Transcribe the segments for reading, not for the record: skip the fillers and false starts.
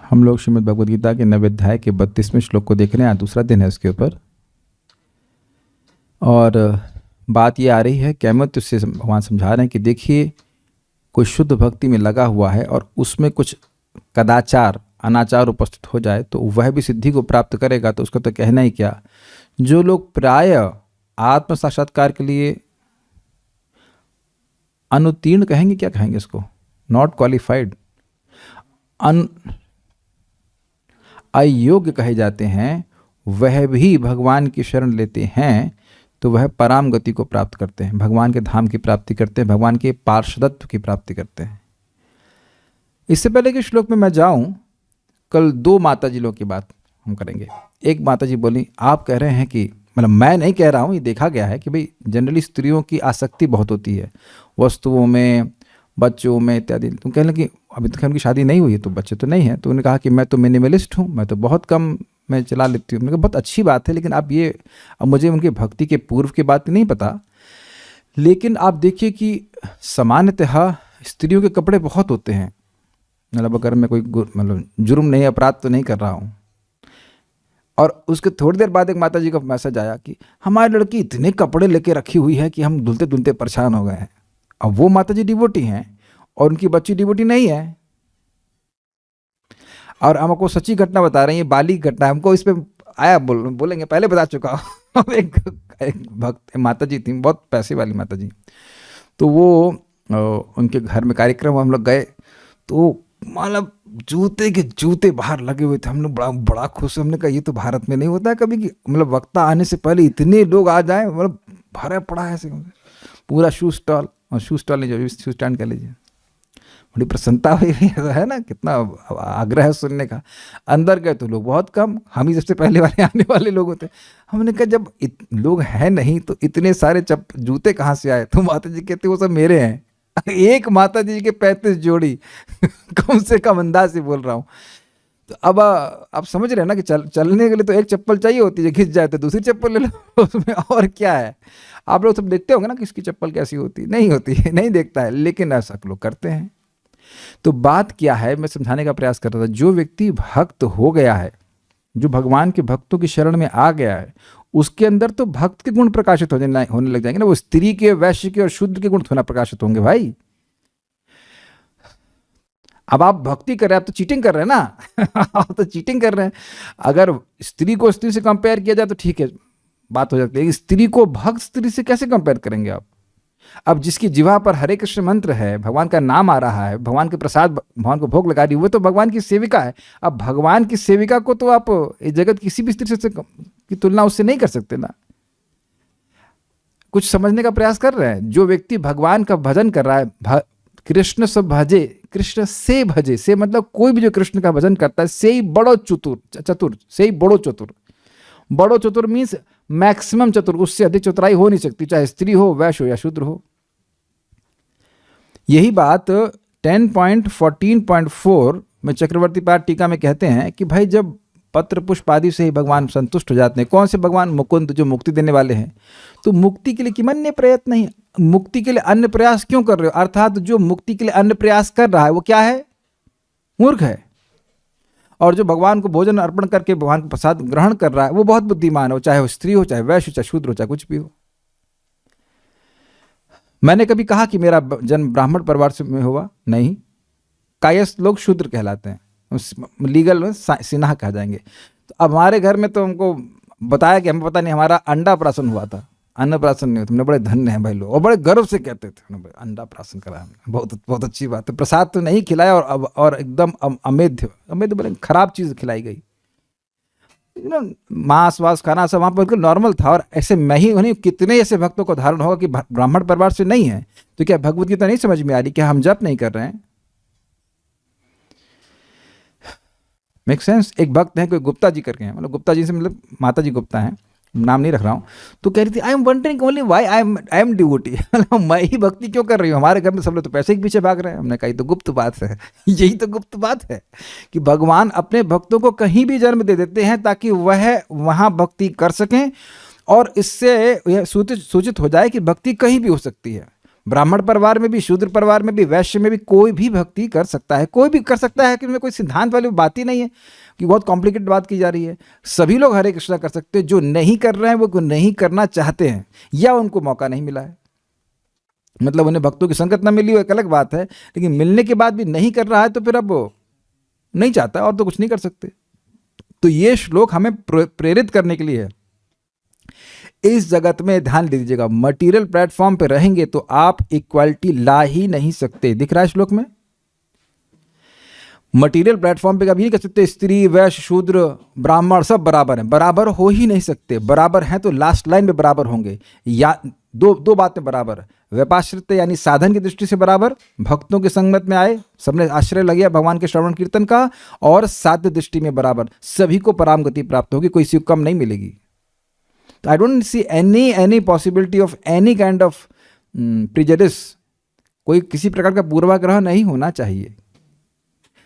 हम लोग श्रीमद् भगवद गीता के 9वें अध्याय के 32वें श्लोक को देख रहे हैं। आज दूसरा दिन है उसके ऊपर, और बात ये आ रही है कैमत उससे भगवान समझा रहे हैं कि देखिए, कोई शुद्ध भक्ति में लगा हुआ है और उसमें कुछ कदाचार अनाचार उपस्थित हो जाए तो वह भी सिद्धि को प्राप्त करेगा, तो उसका तो कहना ही क्या। जो लोग प्राय आत्म साक्षात्कार के लिए अनुत्तीर्ण कहेंगे, क्या कहेंगे इसको, नॉट क्वालिफाइड, अयोग्य कहे जाते हैं, वह भी भगवान की शरण लेते हैं तो वह पराम गति को प्राप्त करते हैं, भगवान के धाम की प्राप्ति करते हैं, भगवान के पार्षदत्व की प्राप्ति करते हैं। इससे पहले कि श्लोक में मैं जाऊं, कल दो माता जी लोगों की बात हम करेंगे। एक माता जी बोली, आप कह रहे हैं कि, मतलब मैं नहीं कह रहा हूं, ये देखा गया है कि भाई जनरली स्त्रियों की आसक्ति बहुत होती है वस्तुओं में, बच्चों में इत्यादि। तुम कह लें कि अभी तक उनकी शादी नहीं हुई है तो बच्चे तो नहीं हैं, तो उन्होंने कहा कि मैं तो मिनिमलिस्ट हूँ, मैं तो बहुत कम मैं चला लेती हूँ। मैंने कहा बहुत अच्छी बात है, लेकिन अब मुझे उनके भक्ति के पूर्व की बात नहीं पता, लेकिन आप देखिए कि सामान्यतः स्त्रियों के कपड़े बहुत होते हैं। मतलब अगर मैं कोई जुर्म नहीं, अपराध तो नहीं कर रहा हूँ, और उसके थोड़ी देर बाद एक माता जी का मैसेज आया कि हमारी लड़की इतने कपड़े लेके रखी हुई है कि हम धुलते धुलते परेशान हो गए हैं। अब वो माता जी डिवोटी हैं और उनकी बच्ची डिवोटी नहीं है, और हमको सच्ची घटना बता रही है, बाली घटना हमको इस पे आया, बोलेंगे पहले बता चुका हूँ। एक भक्त माता जी थी, बहुत पैसे वाली माता जी, तो वो उनके घर में कार्यक्रम हम लोग गए, तो मतलब जूते के जूते बाहर लगे हुए थे। हम लोग बड़ा खुश, हमने कहा ये तो भारत में नहीं होता है कभी कि मतलब वक्ता आने से पहले इतने लोग आ जाएं, मतलब भरा पड़ा है ऐसे पूरा शू स्टॉल, और शू स्टॉल नहीं, जो शू स्टैंड कह लीजिए। बड़ी प्रसन्नता हुई है ना, कितना आग्रह है सुनने का। अंदर गए तो लोग बहुत कम, हम ही सबसे पहले वाले आने वाले लोग होते। हमने कहा जब लोग हैं नहीं तो इतने सारे जूते कहाँ से आए? तो माता जी कहते वो सब मेरे हैं। एक माता जी के 35 जोड़ी कम से कम अंदाज से बोल रहा हूँ। तो अब आप समझ रहे हैं ना कि चलने के लिए तो एक चप्पल चाहिए होती है, घिस जाए तो दूसरी चप्पल ले लो उसमें और क्या है। आप लोग सब देखते होंगे ना किसकी चप्पल कैसी होती है, नहीं होती है, नहीं देखता है, लेकिन ऐसा लोग करते हैं। तो बात क्या है, मैं समझाने का प्रयास कर रहा था। जो व्यक्ति भक्त हो गया है, जो भगवान के भक्तों की शरण में आ गया है, उसके अंदर तो भक्त के गुण प्रकाशित होने लग जाएंगे ना। वो स्त्री के, वैश्य के और शूद्र के गुण थोड़ा प्रकाशित होंगे भाई। अब आप भक्ति कर रहे हैं, आप तो चीटिंग कर रहे हैं ना। आप तो चीटिंग कर रहे हैं। अगर स्त्री को स्त्री से कंपेयर किया जाए तो ठीक है, बात हो जाती है। स्त्री को भक्त स्त्री से कैसे कंपेयर करेंगे आप? अब जिसकी जिह्वा पर हरे कृष्ण मंत्र है, भगवान का नाम आ रहा है, भगवान के प्रसाद भगवान को भोग लगा रही है, वो तो भगवान की सेविका है। अब भगवान की सेविका को तो आप इस जगत किसी भी स्त्री से की तुलना उससे नहीं कर सकते ना। कुछ समझने का प्रयास कर रहे हैं। जो व्यक्ति भगवान का भजन कर रहा है, कृष्ण सब भजे, कृष्ण से भजे, से मतलब कोई भी जो कृष्ण का भजन करता है, से ही बड़ो चतुर, से ही बड़ो चतुर। बड़ो चतुर मीन्स मैक्सिमम चतुर, उससे अधिक चतुराई हो नहीं सकती, चाहे स्त्री हो, वैश्य हो या शूद्र हो। यही बात 10.14.4 में चक्रवर्ती पाठ टीका में कहते हैं कि भाई जब पत्र पुष्प आदि से ही भगवान संतुष्ट हो जाते हैं। कौन से भगवान? मुकुंद, जो मुक्ति देने वाले हैं। तो मुक्ति के लिए किमन्य प्रयत्न नहीं, मुक्ति के लिए अन्य प्रयास क्यों कर रहे हो? अर्थात जो मुक्ति के लिए अन्य प्रयास कर रहा है वो क्या है? मूर्ख है। और जो भगवान को भोजन अर्पण करके भगवान का प्रसाद ग्रहण कर रहा है वो बहुत बुद्धिमान हो, चाहे वो स्त्री हो, चाहे वैश्य, चाहे शूद्र हो, चाहे कुछ भी हो। मैंने कभी कहा कि मेरा जन्म ब्राह्मण परिवार से में हुआ? नहीं। कायस्थ लोग शूद्र कहलाते हैं, लीगल में सिन्हा कहा जाएंगे। तो अब हमारे घर में तो हमको बताया कि हमें पता नहीं, हमारा अंडा प्राशन हुआ था, अन्नप्राशन नहीं हुआ। तुमने बड़े धन्य हैं भाई लोग, और बड़े गर्व से कहते थे अंडा प्राशन करा हमने, बहुत अच्छी बात है। प्रसाद तो नहीं खिलाया, और एकदम अमेध्य बोले खराब चीज खिलाई गई। मांस वास खाना सब वहाँ पर बिल्कुल नॉर्मल था। और ऐसे मैं ही नहीं, कितने ऐसे भक्तों को धारण होगा कि ब्राह्मण परिवार से नहीं है, तो क्या भगवद गीता नहीं समझ में आ रही? क्या हम जप नहीं कर रहे हैं? Make sense? एक भक्त है कोई गुप्ता जी करके हैं, मतलब गुप्ता जी से मतलब माता जी गुप्ता हैं, नाम नहीं रख रहा हूँ। तो कह रही थी I am wondering only why I am devotee. मैं ही भक्ति क्यों कर रही हूँ? हमारे घर में सब लोग तो पैसे के पीछे भाग रहे हैं। हमने कहा तो गुप्त बात है। यही तो गुप्त बात है कि भगवान अपने भक्तों को कहीं भी जन्म दे देते हैं ताकि वह वहाँ भक्ति कर सकें, और इससे यह सूचित हो जाए कि भक्ति कहीं भी हो सकती है। ब्राह्मण परिवार में भी, शूद्र परिवार में भी, वैश्य में भी कोई भी भक्ति कर सकता है, कोई भी कर सकता है, कि उनमें कोई सिद्धांत वाली बात ही नहीं है कि बहुत कॉम्प्लिकेटेड बात की जा रही है। सभी लोग हरे कृष्णा कर सकते हैं। जो नहीं कर रहे हैं वो नहीं करना चाहते हैं या उनको मौका नहीं मिला है, मतलब उन्हें भक्तों की संगत ना मिली हो एक अलग बात है, लेकिन मिलने के बाद भी नहीं कर रहा है तो फिर अब नहीं चाहता और तो कुछ नहीं कर सकते। तो ये श्लोक हमें प्रेरित करने के लिए है। इस जगत में ध्यान दे दीजिएगा, मटेरियल प्लेटफॉर्म पे रहेंगे तो आप इक्वालिटी ला ही नहीं सकते। दिख रहा है श्लोक में, मटेरियल प्लेटफॉर्म पे कभी नहीं कह सकते स्त्री वैश्य शूद्र ब्राह्मण सब बराबर हैं, बराबर हो ही नहीं सकते। बराबर हैं तो लास्ट लाइन में बराबर होंगे, या दो बातें बराबर, व्यपाश्रित यानी साधन की दृष्टि से बराबर, भक्तों के संगत में आए, सबने आश्रय लिया भगवान के श्रवण कीर्तन का, और साध्य दृष्टि में बराबर, सभी को पराम गति प्राप्त होगी, कोई सी कम नहीं मिलेगी। तो I don't see any possibility of any kind of prejudice, कोई किसी प्रकार का पूर्वाग्रह नहीं होना चाहिए।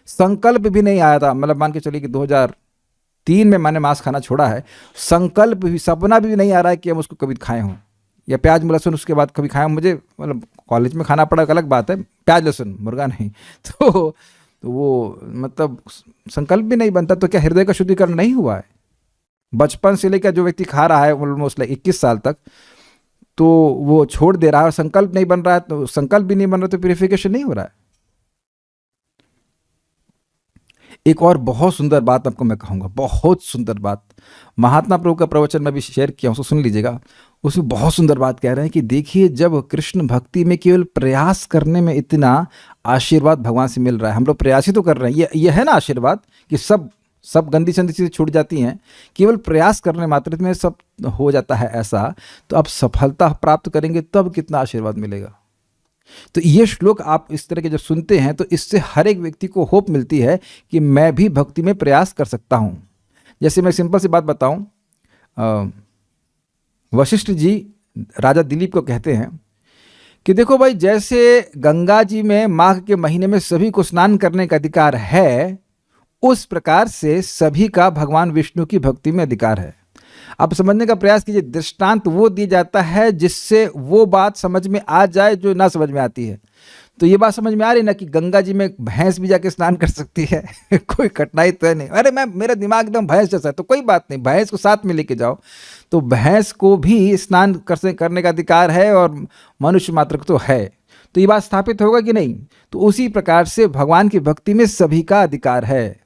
संकल्प भी नहीं आया था, मतलब मान के चलिए कि 2003 में मैंने मांस खाना छोड़ा है, संकल्प भी, सपना भी नहीं आ रहा है कि हम उसको कभी खाए हों, या प्याज लहसुन उसके बाद कभी खाया। मुझे मतलब कॉलेज में खाना पड़ा एक अलग बात है, प्याज लहसुन मुर्गा नहीं। तो वो मतलब संकल्प भी नहीं बनता, तो क्या हृदय का शुद्धिकरण नहीं हुआ है? बचपन से लेकर जो व्यक्ति खा रहा है ऑलमोस्ट 21 साल तक, तो वो छोड़ दे रहा है और संकल्प नहीं बन रहा है, तो संकल्प भी नहीं बन रहा तो प्यूरिफिकेशन नहीं हो रहा है। एक और बहुत सुंदर बात आपको मैं कहूँगा, बहुत सुंदर बात, महात्मा प्रभु का प्रवचन में भी शेयर किया, उसको सुन लीजिएगा। उसमें बहुत सुंदर बात कह रहे हैं कि देखिए, जब कृष्ण भक्ति में केवल प्रयास करने में इतना आशीर्वाद भगवान से मिल रहा है, हम लोग प्रयास ही तो कर रहे हैं, ये है ना आशीर्वाद कि सब गंदी संदी चीज़ें छूट जाती हैं, केवल प्रयास करने मात्र में सब हो जाता है ऐसा, तो आप सफलता प्राप्त करेंगे तब कितना आशीर्वाद मिलेगा। तो ये श्लोक आप इस तरह के जब सुनते हैं तो इससे हर एक व्यक्ति को होप मिलती है कि मैं भी भक्ति में प्रयास कर सकता हूँ। जैसे मैं सिंपल सी बात बताऊँ, वशिष्ठ जी राजा दिलीप को कहते हैं कि देखो भाई, जैसे गंगा जी में माघ के महीने में सभी को स्नान करने का अधिकार है, उस प्रकार से सभी का भगवान विष्णु की भक्ति में अधिकार है। आप समझने का प्रयास कीजिए, दृष्टांत वो दिया जाता है जिससे वो बात समझ में आ जाए जो ना समझ में आती है। तो ये बात समझ में आ रही ना कि गंगा जी में भैंस भी जाके स्नान कर सकती है कोई कठिनाई तो है नहीं। अरे मेरा दिमाग एकदम भैंस जैसा है, तो कोई बात नहीं, भैंस को साथ में लेके जाओ, तो भैंस को भी स्नान करने का अधिकार है और मनुष्य मात्र को तो है। तो ये बात स्थापित होगा कि नहीं? तो उसी प्रकार से भगवान की भक्ति में सभी का अधिकार है।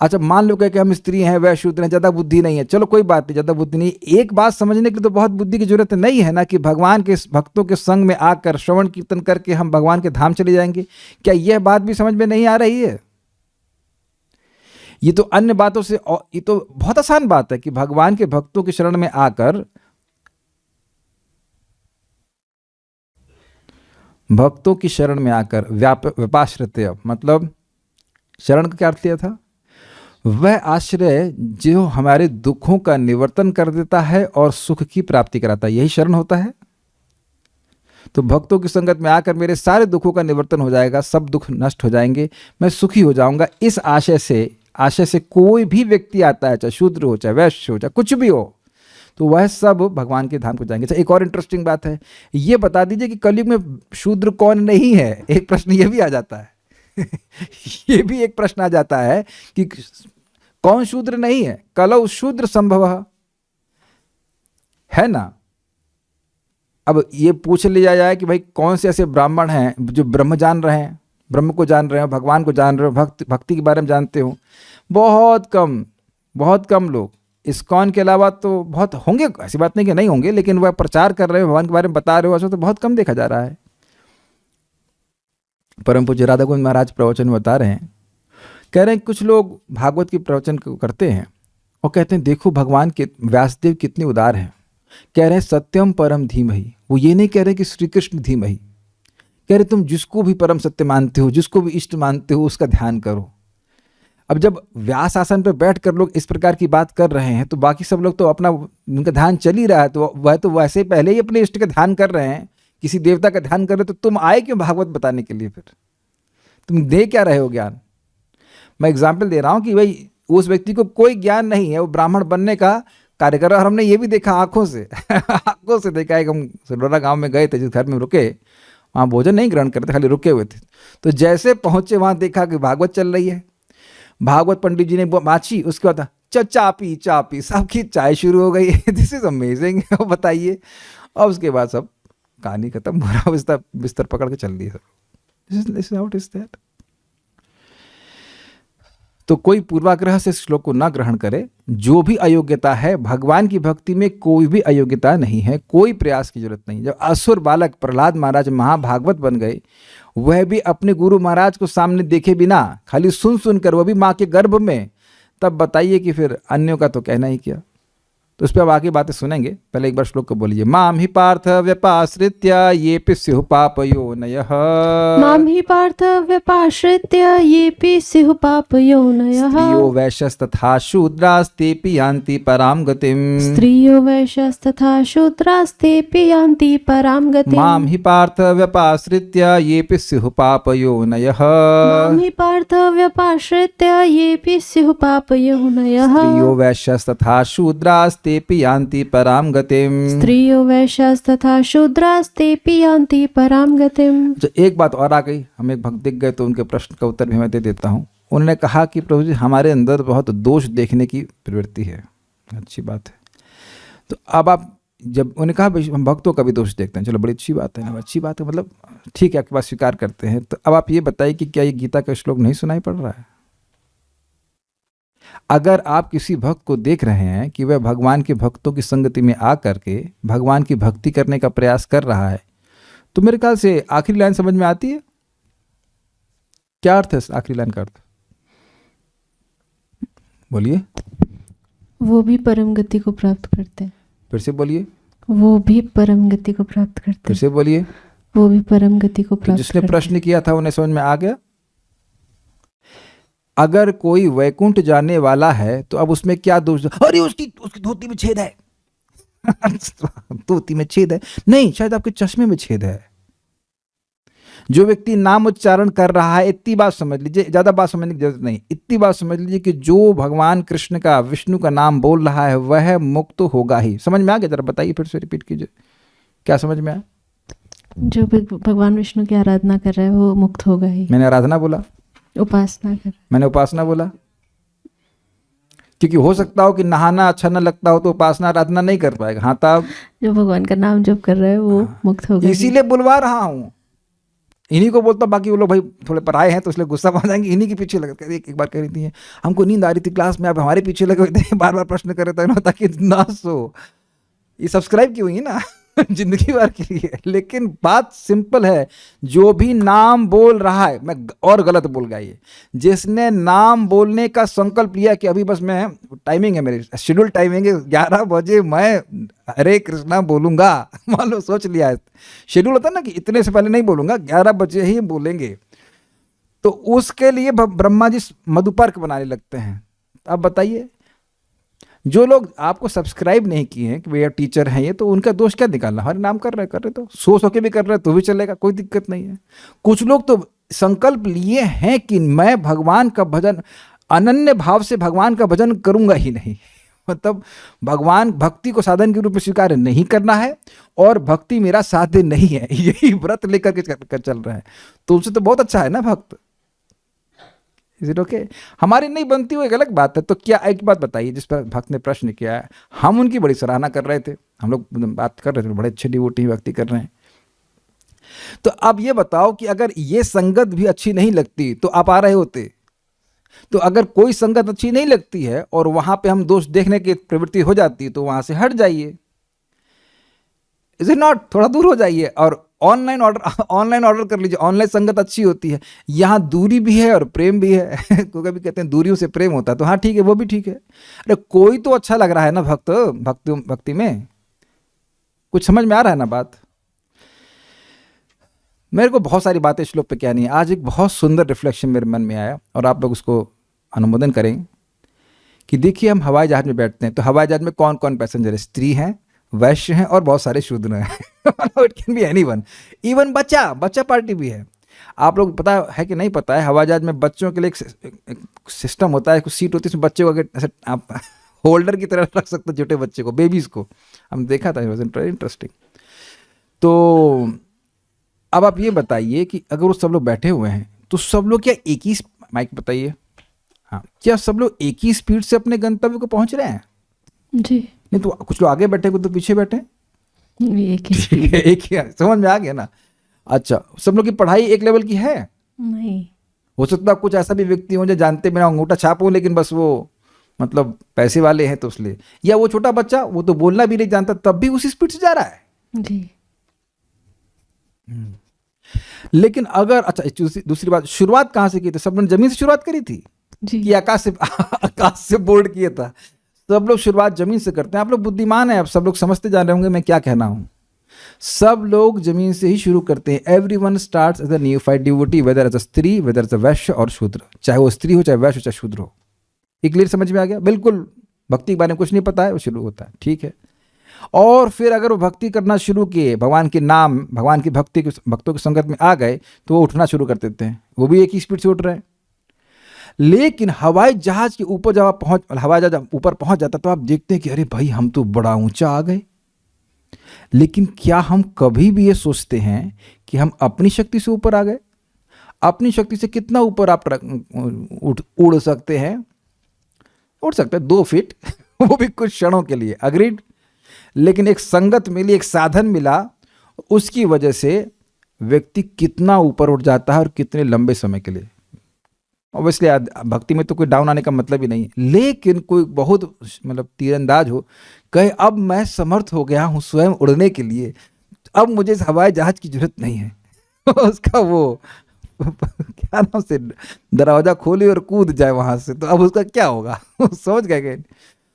अच्छा, मान लो कि हम स्त्री हैं, वह शूद्र हैं, ज़्यादा बुद्धि नहीं है, चलो कोई बात नहीं, ज़्यादा बुद्धि नहीं, एक बात समझने के लिए तो बहुत बुद्धि की जरूरत नहीं है ना, कि भगवान के भक्तों के संग में आकर श्रवण कीर्तन करके हम भगवान के धाम चले जाएंगे। क्या यह बात भी समझ में नहीं आ रही है? ये तो अन्य बातों से, ये तो बहुत आसान बात है कि भगवान के भक्तों के शरण में आकर, भक्तों की शरण में आकर, व्यपाश्रित्य मतलब शरण का क्या अर्थ लिया था? वह आश्रय जो हमारे दुखों का निवर्तन कर देता है और सुख की प्राप्ति कराता है, यही शरण होता है। तो भक्तों की संगत में आकर मेरे सारे दुखों का निवर्तन हो जाएगा, सब दुख नष्ट हो जाएंगे, मैं सुखी हो जाऊंगा। इस आशय से कोई भी व्यक्ति आता है, चाहे शूद्र हो, चाहे वैश्य हो, चाहे कुछ भी हो, तो वह सब भगवान के धाम को जाएंगे। एक और इंटरेस्टिंग बात है, ये बता दीजिए कि कलयुग में शूद्र कौन नहीं है? एक प्रश्न ये भी आ जाता है ये भी एक प्रश्न आ जाता है कि कौन शूद्र नहीं है? कलौ शूद्र संभव है ना। अब ये पूछ लिया जाए कि भाई कौन से ऐसे ब्राह्मण हैं जो ब्रह्म जान रहे हैं, ब्रह्म को जान रहे हो, भगवान को जान रहे हो, भक्ति के बारे में जानते हो? बहुत कम लोग। इस्कॉन के अलावा तो बहुत होंगे, ऐसी बात नहीं कि नहीं होंगे, लेकिन वह प्रचार कर रहे हो, भगवान के बारे में बता रहे हो, ऐसा तो बहुत कम देखा जा रहा है। परम पूज्य राधा गोविंद महाराज प्रवचन में बता रहे हैं, कह रहे हैं कुछ लोग भागवत की प्रवचन करते हैं और कहते हैं देखो भगवान के व्यासदेव कितने उदार हैं। कह रहे हैं सत्यम परम धीमहि, वो ये नहीं कह रहे कि श्री कृष्ण धीमहि, कह रहे तुम जिसको भी परम सत्य मानते हो, जिसको भी इष्ट मानते हो, उसका ध्यान करो। अब जब व्यास आसन पर बैठ कर लोग इस प्रकार की बात कर रहे हैं तो बाकी सब लोग तो अपना, उनका ध्यान चल ही रहा है, तो वह तो वैसे पहले ही अपने इष्ट का ध्यान कर रहे हैं, किसी देवता का ध्यान कर रहे, तो तुम आए क्यों भागवत बताने के लिए? फिर तुम दे क्या रहे हो ज्ञान? मैं एग्जाम्पल दे रहा हूँ कि भाई उस व्यक्ति को कोई ज्ञान नहीं है, वो ब्राह्मण बनने का कार्य कर रहा है। और हमने ये भी देखा आंखों से आंखों से देखा है कि हम सिडोरा गांव में गए थे, जिस घर में रुके वहाँ भोजन नहीं ग्रहण करते, खाली रुके हुए थे। तो जैसे पहुंचे वहाँ देखा कि भागवत चल रही है, भागवत पंडित जी ने बाँची, उसके बाद चा पी सबकी चाय शुरू हो गई। This is amazing. बताइए। और उसके बाद सब कहानी खत्म, पूरा बिस्तर पकड़ के चल दिए सब। This is how it is that. तो कोई पूर्वाग्रह से श्लोक को ना ग्रहण करे। जो भी अयोग्यता है, भगवान की भक्ति में कोई भी अयोग्यता नहीं है, कोई प्रयास की जरूरत नहीं। जब असुर बालक प्रहलाद महाराज महाभागवत बन गए, वह भी अपने गुरु महाराज को सामने देखे बिना, खाली सुन सुनकर, वो भी माँ के गर्भ में, तब बताइए कि फिर अन्यों का तो कहना ही क्या। तो उस पर अब आगे बातें सुनेंगे, पहले एक बार श्लोक को बोलिए। माम ही पार्थ व्यपाश्रित्य ये स्युः पापयोनयः। माम ही पार्थ व्यपाश्रित्य ये स्युः पापयोनयः। स्त्रियो वैश्यस्तथा शूद्रास्तेऽपि यान्ति परां गतिम्। स्त्रियो वैश्यस्तथा शूद्रास्तेऽपि यान्ति परां गतिम्। माम ही पार्थ व्यपाश्रित्य ये स्युः पापयोनयः। माम ही पार्थ व्यपाश्रित्य ये स्युः पापयोनयः। स्त्रियो वैश्यस्तथा शूद्रास्तेऽपि यान्ति परां गतिम्। स्त्रियो वैश्यास्तथा शूद्रास्तेऽपि यान्ति परां गतिम्। जो एक बात और आ गई, हम एक भक्त दिख गए तो उनके प्रश्न का उत्तर भी मैं दे देता हूँ। उन्होंने कहा कि प्रभु जी हमारे अंदर बहुत दोष देखने की प्रवृत्ति है। अच्छी बात है। तो अब आप जब उन्होंने कहा हम भक्तों का भी दोष देखते हैं, चलो बड़ी अच्छी बात है ना, अच्छी बात है, मतलब ठीक है, आपके पास स्वीकार करते हैं। तो अब आप ये बताइए कि क्या ये गीता का श्लोक नहीं सुनाई पड़ रहा है? अगर आप किसी भक्त को देख रहे हैं कि वह भगवान के भक्तों की संगति में आकर के भगवान की भक्ति करने का प्रयास कर रहा है, तो मेरे ख्याल से आखिरी लाइन समझ में आती है। क्या अर्थ है आखिरी लाइन का? अर्थ बोलिए। वो भी परम गति को प्राप्त करते हैं। फिर से बोलिए। वो भी परम गति को प्राप्त करते फिर हैं। से बोलिए। वो भी परम गति को तो प्राप्त जिसने करते प्रश्न किया था उन्हें समझ में आ गया। अगर कोई वैकुंठ जाने वाला है तो अब उसमें क्या दोष? अरे उसकी धोती में छेद है। धोती में छेद है नहीं, शायद आपके चश्मे में छेद है। जो व्यक्ति नाम उच्चारण कर रहा है, इतनी बात समझ लीजिए, ज्यादा बात समझने की जरूरत नहीं, इतनी बात समझ लीजिए कि जो भगवान कृष्ण का, विष्णु का नाम बोल रहा है वह मुक्त होगा ही। समझ में आ गया? जरा बताइए, फिर से रिपीट कीजिए, क्या समझ में आया? जो भगवान विष्णु की आराधना कर रहा है वो मुक्त होगा ही। मैंने आराधना बोला? उपासना कर, मैंने उपासना बोला? क्योंकि हो सकता हो कि नहाना अच्छा न लगता हो तो उपासना आराधना नहीं कर पाएगा। हाँ, तब जो भगवान का नाम जप कर रहा है वो मुक्त होगा। इसीलिए बुलवा रहा हूँ, इन्हीं को बोलता। बाकी वो लोग भाई थोड़े पराए हैं तो इसलिए गुस्सा पा जाएंगे, इन्हीं के पीछे लगे। एक बार कह रही थी हमको नींद आ रही थी क्लास में, आप हमारे पीछे लगे हुए थे, बार बार प्रश्न कर रहे थे ताकि ना सो। ये सब्सक्राइब की हुई है ना जिंदगी भर के लिए। लेकिन बात सिंपल है, जो भी नाम बोल रहा है, मैं और गलत बोल गया, ये जिसने नाम बोलने का संकल्प लिया कि अभी बस मैं, टाइमिंग है मेरी, शेड्यूल टाइमिंग है 11 बजे मैं हरे कृष्णा बोलूंगा, मान लो सोच लिया है, शेड्यूल होता है ना कि इतने से पहले नहीं बोलूंगा, 11 बजे ही बोलेंगे, तो उसके लिए ब्रह्मा जी मधुपर्क बनाने लगते हैं। अब बताइए, जो लोग आपको सब्सक्राइब नहीं किए हैं कि भैया टीचर हैं ये, तो उनका दोष क्या निकालना? हर नाम कर रहे तो सो के भी कर रहे तो भी चलेगा, कोई दिक्कत नहीं है। कुछ लोग तो संकल्प लिए हैं कि मैं भगवान का भजन, अनन्य भाव से भगवान का भजन करूंगा ही नहीं, मतलब भगवान भक्ति को साधन के रूप में स्वीकार नहीं करना है और भक्ति मेरा साध्य नहीं है, यही व्रत लेकर के चल रहा है। तो उससे तो बहुत अच्छा है ना भक्त। Is it okay? हमारी नहीं बनती हुई एक अलग बात है। तो क्या, एक बात बताइए, जिस पर भक्त ने प्रश्न किया है, हम उनकी बड़ी सराहना कर रहे थे, हम लोग बात कर रहे थे, बड़े अच्छे डिवोटी भक्ति कर रहे हैं। तो अब ये बताओ कि अगर ये संगत भी अच्छी नहीं लगती तो आप आ रहे होते? तो अगर कोई संगत अच्छी नहीं लगती है और वहां पे हम दोष देखने की प्रवृत्ति हो जाती है तो वहां से हट जाइए। Is it not? थोड़ा दूर हो जाइए और ऑनलाइन ऑर्डर कर लीजिए। ऑनलाइन संगत अच्छी होती है, यहाँ दूरी भी है और प्रेम भी है। क्योंकि भी कहते हैं दूरियों से प्रेम होता है, तो हाँ ठीक है, वो भी ठीक है। अरे कोई तो अच्छा लग रहा है ना भक्ति में, कुछ समझ में आ रहा है ना बात? मेरे को बहुत सारी बातें श्लोक पे क्या नहीं है। आज एक बहुत सुंदर रिफ्लेक्शन मेरे मन में आया और आप लोग उसको अनुमोदन करें कि देखिए, हम हवाई जहाज में बैठते हैं तो हवाई जहाज में कौन कौन पैसेंजर है? स्त्री हैं, वैश्य हैं और बहुत सारे शूद्र हैं। It can be anyone, even बच्चा पार्टी भी है। आप लोग पता है कि नहीं पता है, हवाई जहाज में बच्चों के लिए एक सिस्टम होता है, कुछ सीट होती है, उसमें बच्चे को अगर ऐसे आप होल्डर की तरह रख सकते छोटे बच्चे को, बेबीज को, हम देखा था, इंटरेस्टिंग। तो अब आप ये बताइए कि अगर वो सब लोग बैठे हुए हैं तो सब लोग क्या एक ही, माइक बताइए, हाँ, क्या सब लोग एक ही स्पीड से अपने गंतव्य को पहुंच रहे हैं? जी, नहीं तो कुछ लोग आगे बैठे, कुछ तो पीछे बैठे। एक ही ठीक स्पीड। है, एक ही, समझ में आ गया ना? अच्छा, सब लोग की पढ़ाई एक लेवल की है? नहीं। हो सकता है कुछ ऐसा भी व्यक्ति हो जो जानते बिना अंगूठा छाप हो, लेकिन बस वो मतलब पैसे वाले हैं तो इसलिए, या वो छोटा बच्चा वो तो बोलना भी नहीं जानता तब भी उसी स्पीड से जा रहा है। जी। लेकिन अगर, अच्छा दूसरी बात, शुरुआत कहाँ से की थी? सब लोग जमीन से शुरुआत करी थी जी। कि आकाश से बोर्ड किया था? सब लोग शुरुआत जमीन से करते हैं। आप लोग बुद्धिमान हैं, अब सब लोग समझते जा रहे होंगे मैं क्या कहना हूं। सब लोग जमीन से ही शुरू करते हैं। Everyone starts as a neophyte devotee, whether as a स्त्री, वेदर एज अ वैश्य और शूद्र, चाहे वो स्त्री हो, चाहे वैश्य हो, चाहे शूद्र हो। ये क्लियर समझ में आ गया? बिल्कुल भक्ति के बारे में कुछ नहीं पता है, वो शुरू होता है, ठीक है। और फिर अगर वो भक्ति करना शुरू किए, भगवान के नाम, भगवान की भक्ति के भक्तों की संगत में आ गए, तो वो उठना शुरू कर देते हैं, वो भी एक ही स्पीड से उठ रहे हैं। लेकिन हवाई जहाज के ऊपर जब हवाई जहाज ऊपर पहुंच जाता तो आप देखते हैं कि अरे भाई हम तो बड़ा ऊंचा आ गए। लेकिन क्या हम कभी भी ये सोचते हैं कि हम अपनी शक्ति से ऊपर आ गए? अपनी शक्ति से कितना ऊपर आप उड़ सकते हैं? उड़ सकते हैं 2 फीट वो भी कुछ क्षणों के लिए, अग्रीड। लेकिन एक संगत मिली, एक साधन मिला, उसकी वजह से व्यक्ति कितना ऊपर उठ जाता है और कितने लंबे समय के लिए। ऑब्वियसली भक्ति में तो कोई डाउन आने का मतलब ही नहीं है, लेकिन कोई बहुत मतलब तीरंदाज हो, कहे अब मैं समर्थ हो गया हूं स्वयं उड़ने के लिए, अब मुझे इस हवाई जहाज की जरूरत नहीं है उसका वो क्या नाम से दरवाजा खोले और कूद जाए वहां से, तो अब उसका क्या होगा समझ गए?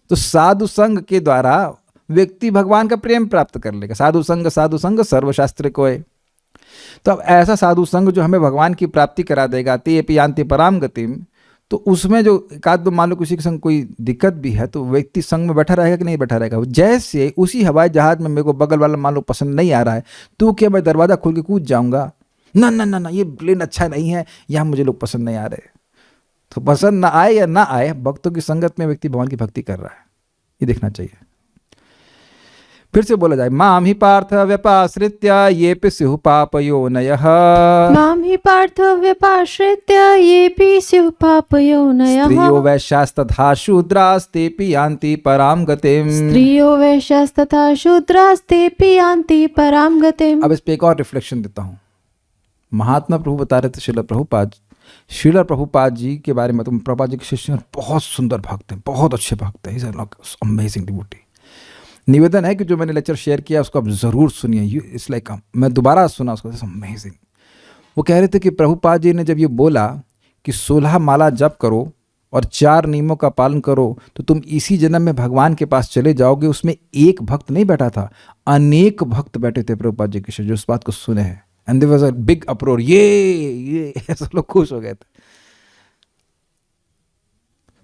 तो साधु संग के द्वारा व्यक्ति भगवान का प्रेम प्राप्त कर लेगा। साधु संग सर्वशास्त्र को है। तो अब ऐसा साधु संग जो हमें भगवान की प्राप्ति करा देगा, ते यान्ति पराम गतिम, तो उसमें जो एकाध दो मान लो किसी के संग कोई दिक्कत भी है तो व्यक्ति संग में बैठा रहेगा कि नहीं बैठा रहेगा? जैसे उसी हवाई जहाज में मेरे को बगल वाला मान लो पसंद नहीं आ रहा है, तो क्या मैं दरवाजा खोल के कूद जाऊंगा? ना ना ना ना, ये प्लेन अच्छा नहीं है, यहाँ मुझे लोग पसंद नहीं आ रहे। तो पसंद ना आए या ना आए, भक्तों की संगत में व्यक्ति भगवान की भक्ति कर रहा है, ये देखना चाहिए। फिर से बोला जाए, माम ही पार्थ व्यपाश्रित्य ये स्युः पापयोनयः। माम ही पार्थ व्यपाश्रित्य ये स्युः पापयोनयः। स्त्रियो वैश्यास्तथा शूद्रास्तेऽपि यान्ति परां गतिम्। स्त्रियो वैश्यास्तथा शूद्रास्तेऽपि यान्ति परां गतिम्। अब इस पे एक और रिफ्लेक्शन देता हूँ। महात्मा प्रभु बता रहे थे, श्रील प्रभुपाद जी के बारे में, तो प्रभुपाद जी के शिष्य बहुत सुंदर भक्त हैं, बहुत अच्छे भक्त हैं, अमेजिंग डिवोटी। निवेदन है कि जो मैंने लेक्चर शेयर किया उसको आप ज़रूर सुनिए। इट्स लाइक मैं दोबारा सुना उसको, अमेजिंग। वो कह रहे थे कि प्रभुपाद जी ने जब ये बोला कि 16 माला जप करो और 4 नियमों का पालन करो तो तुम इसी जन्म में भगवान के पास चले जाओगे, उसमें एक भक्त नहीं बैठा था, अनेक भक्त बैठे थे प्रभुपाद जी के, जो इस बात को सुने हैं। And there was a big uproar, ये सब लोग खुश हो गए थे।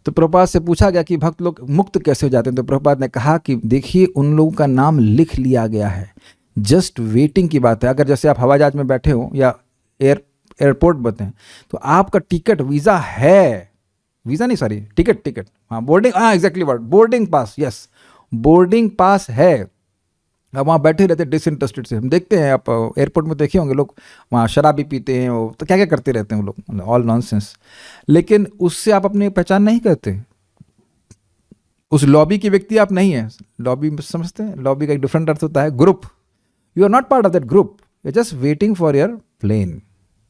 तो प्रभुपाद से पूछा गया कि भक्त लोग मुक्त कैसे हो जाते हैं? तो प्रभुपाद ने कहा कि देखिए उन लोगों का नाम लिख लिया गया है, जस्ट वेटिंग की बात है। अगर जैसे आप हवाई जहाज में बैठे हो या एयरपोर्ट बते हैं तो आपका टिकट, वीज़ा है, वीज़ा नहीं सॉरी टिकट, हाँ बोर्डिंग, हाँ exactly word, boarding pass, yes boarding pass है। अब वहाँ बैठे रहते डिसइंटरेस्टेड से, हम देखते हैं, आप एयरपोर्ट में देखे होंगे लोग वहाँ शराब भी पीते हैं, वो तो क्या क्या करते रहते हैं वो लोग, ऑल नॉनसेंस। लेकिन उससे आप अपनी पहचान नहीं करते, उस लॉबी की व्यक्ति आप नहीं हैं। लॉबी समझते हैं, लॉबी का एक डिफरेंट अर्थ होता है group. You are not part of that group, you are just waiting for your plane.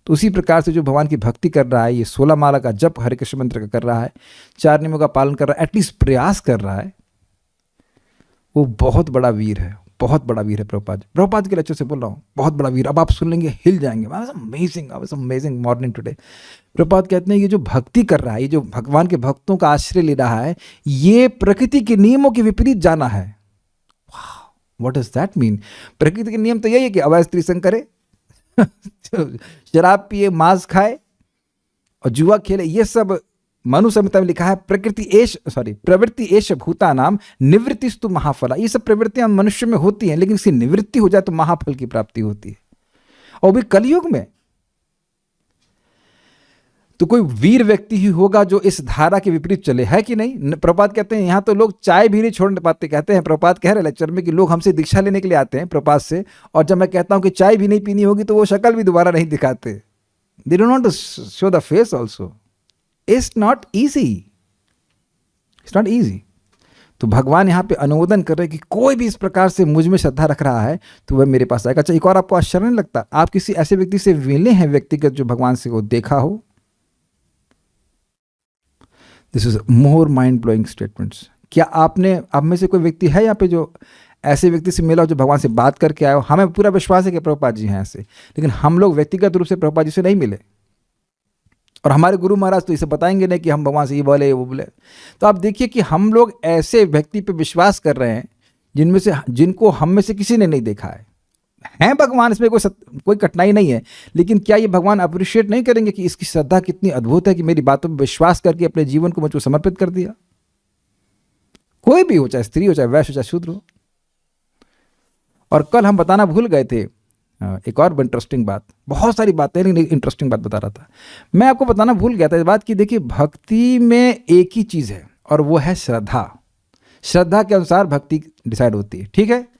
तो उसी प्रकार से जो भगवान की भक्ति कर रहा है, ये 16 माला का जप हरे कृष्ण मंत्र का कर रहा है, 4 नियमों का पालन कर रहा है, एटलीस्ट प्रयास कर रहा है, वो बहुत बड़ा वीर है, बहुत बड़ा वीर है। प्रभुपाद के लेक्चर से बोल रहा हूँ, बहुत बड़ा वीर। अब आप सुन लेंगे हिल जाएंगे। Amazing morning today. प्रभुपाद कहते हैं ये जो भक्ति कर रहा है, ये जो भगवान के भक्तों का आश्रय ले रहा है, ये प्रकृति के नियमों के विपरीत जाना है। What does that mean? प्रकृति के नियम तो यही है कि अवैध स्त्री संग करे शराब पिए, मांस खाए और जुआ खेले, ये सब मनु संहिता में लिखा है। प्रवृत्ति एष भूतानाम निवृत्तिस्तु महाफला। ये सब प्रवृत्तियां मनुष्य में होती हैं, लेकिन इसकी निवृत्ति हो जाए तो महाफल की प्राप्ति होती है, और भी कलयुग में। तो कोई वीर व्यक्ति ही होगा जो इस धारा के विपरीत चले, है कि नहीं? प्रभुपाद कहते हैं यहाँ तो लोग चाय भी नहीं छोड़ पाते। कहते हैं, प्रभुपाद कह रहे लेक्चर में कि लोग हमसे दीक्षा लेने के लिए आते हैं प्रभुपाद से, और जब मैं कहता हूँ कि चाय भी नहीं पीनी होगी तो वो शक्ल भी दोबारा नहीं दिखाते। They don't want to show the face also. It's not easy, it's not easy. तो भगवान यहाँ पे अनुमोदन कर रहे हैं कि कोई भी इस प्रकार से मुझ में श्रद्धा रख रहा है तो वह मेरे पास आएगा। अच्छा, एक और आपको आश्चर्य नहीं लगता? आप किसी ऐसे व्यक्ति से मिले हैं व्यक्तिगत जो भगवान से को देखा हो? This is more mind blowing statements. क्या आपने, आप में से कोई व्यक्ति है यहाँ पे जो ऐसे व्यक्ति से मिला हो जो भगवान से बात करके आया हो? हमें पूरा विश्वास है कि प्रभुपाद जी हैं ऐसे, लेकिन हम लोग व्यक्तिगत रूप से प्रभुपाद जी से नहीं मिले, और हमारे गुरु महाराज तो इसे बताएंगे नहीं कि हम भगवान से ये बोले वो बोले। तो आप देखिए कि हम लोग ऐसे व्यक्ति पे विश्वास कर रहे हैं जिनमें से, जिनको हम में से किसी ने नहीं देखा है भगवान, इसमें कोई कठिनाई नहीं है। लेकिन क्या ये भगवान अप्रिशिएट नहीं करेंगे कि इसकी श्रद्धा कितनी अद्भुत है कि मेरी बातों पर विश्वास करके अपने जीवन को मुझको समर्पित कर दिया? कोई भी हो, चाहे स्त्री हो, चाहे वैश्य हो, चाहे शूद्र हो। और कल हम बताना भूल गए थे एक और इंटरेस्टिंग बात, बहुत सारी बातें लेकिन इंटरेस्टिंग बात बता रहा था मैं, आपको बताना भूल गया था इस बात की। देखिए, भक्ति में एक ही चीज़ है और वो है श्रद्धा। श्रद्धा के अनुसार भक्ति डिसाइड होती है, ठीक है?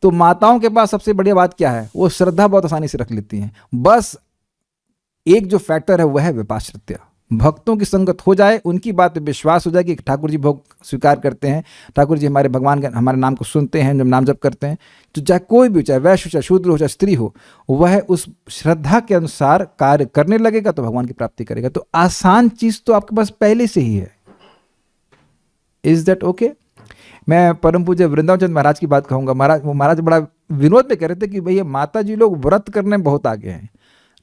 तो माताओं के पास सबसे बढ़िया बात क्या है? वो श्रद्धा बहुत आसानी से रख लेती हैं। बस एक जो फैक्टर है वह है विपाश्रित्य। भक्तों की संगत हो जाए, उनकी बात पे विश्वास हो जाए कि ठाकुर जी भोग स्वीकार करते हैं, ठाकुर जी हमारे भगवान के हमारे नाम को सुनते हैं जब नाम जप करते हैं, तो चाहे कोई भी हो, चाहे वैश्य हो, चाहे शूद्र हो, चाहे स्त्री हो, वह उस श्रद्धा के अनुसार कार्य करने लगेगा तो भगवान की प्राप्ति करेगा। तो आसान चीज़ तो आपके पास पहले से ही है। Is that okay? मैं परम पूज्य वृंदावन चंद महाराज की बात कहूँगा। महाराज बड़ा विनोद में कह रहे थे कि भैया माता जी लोग व्रत करने में बहुत आगे हैं।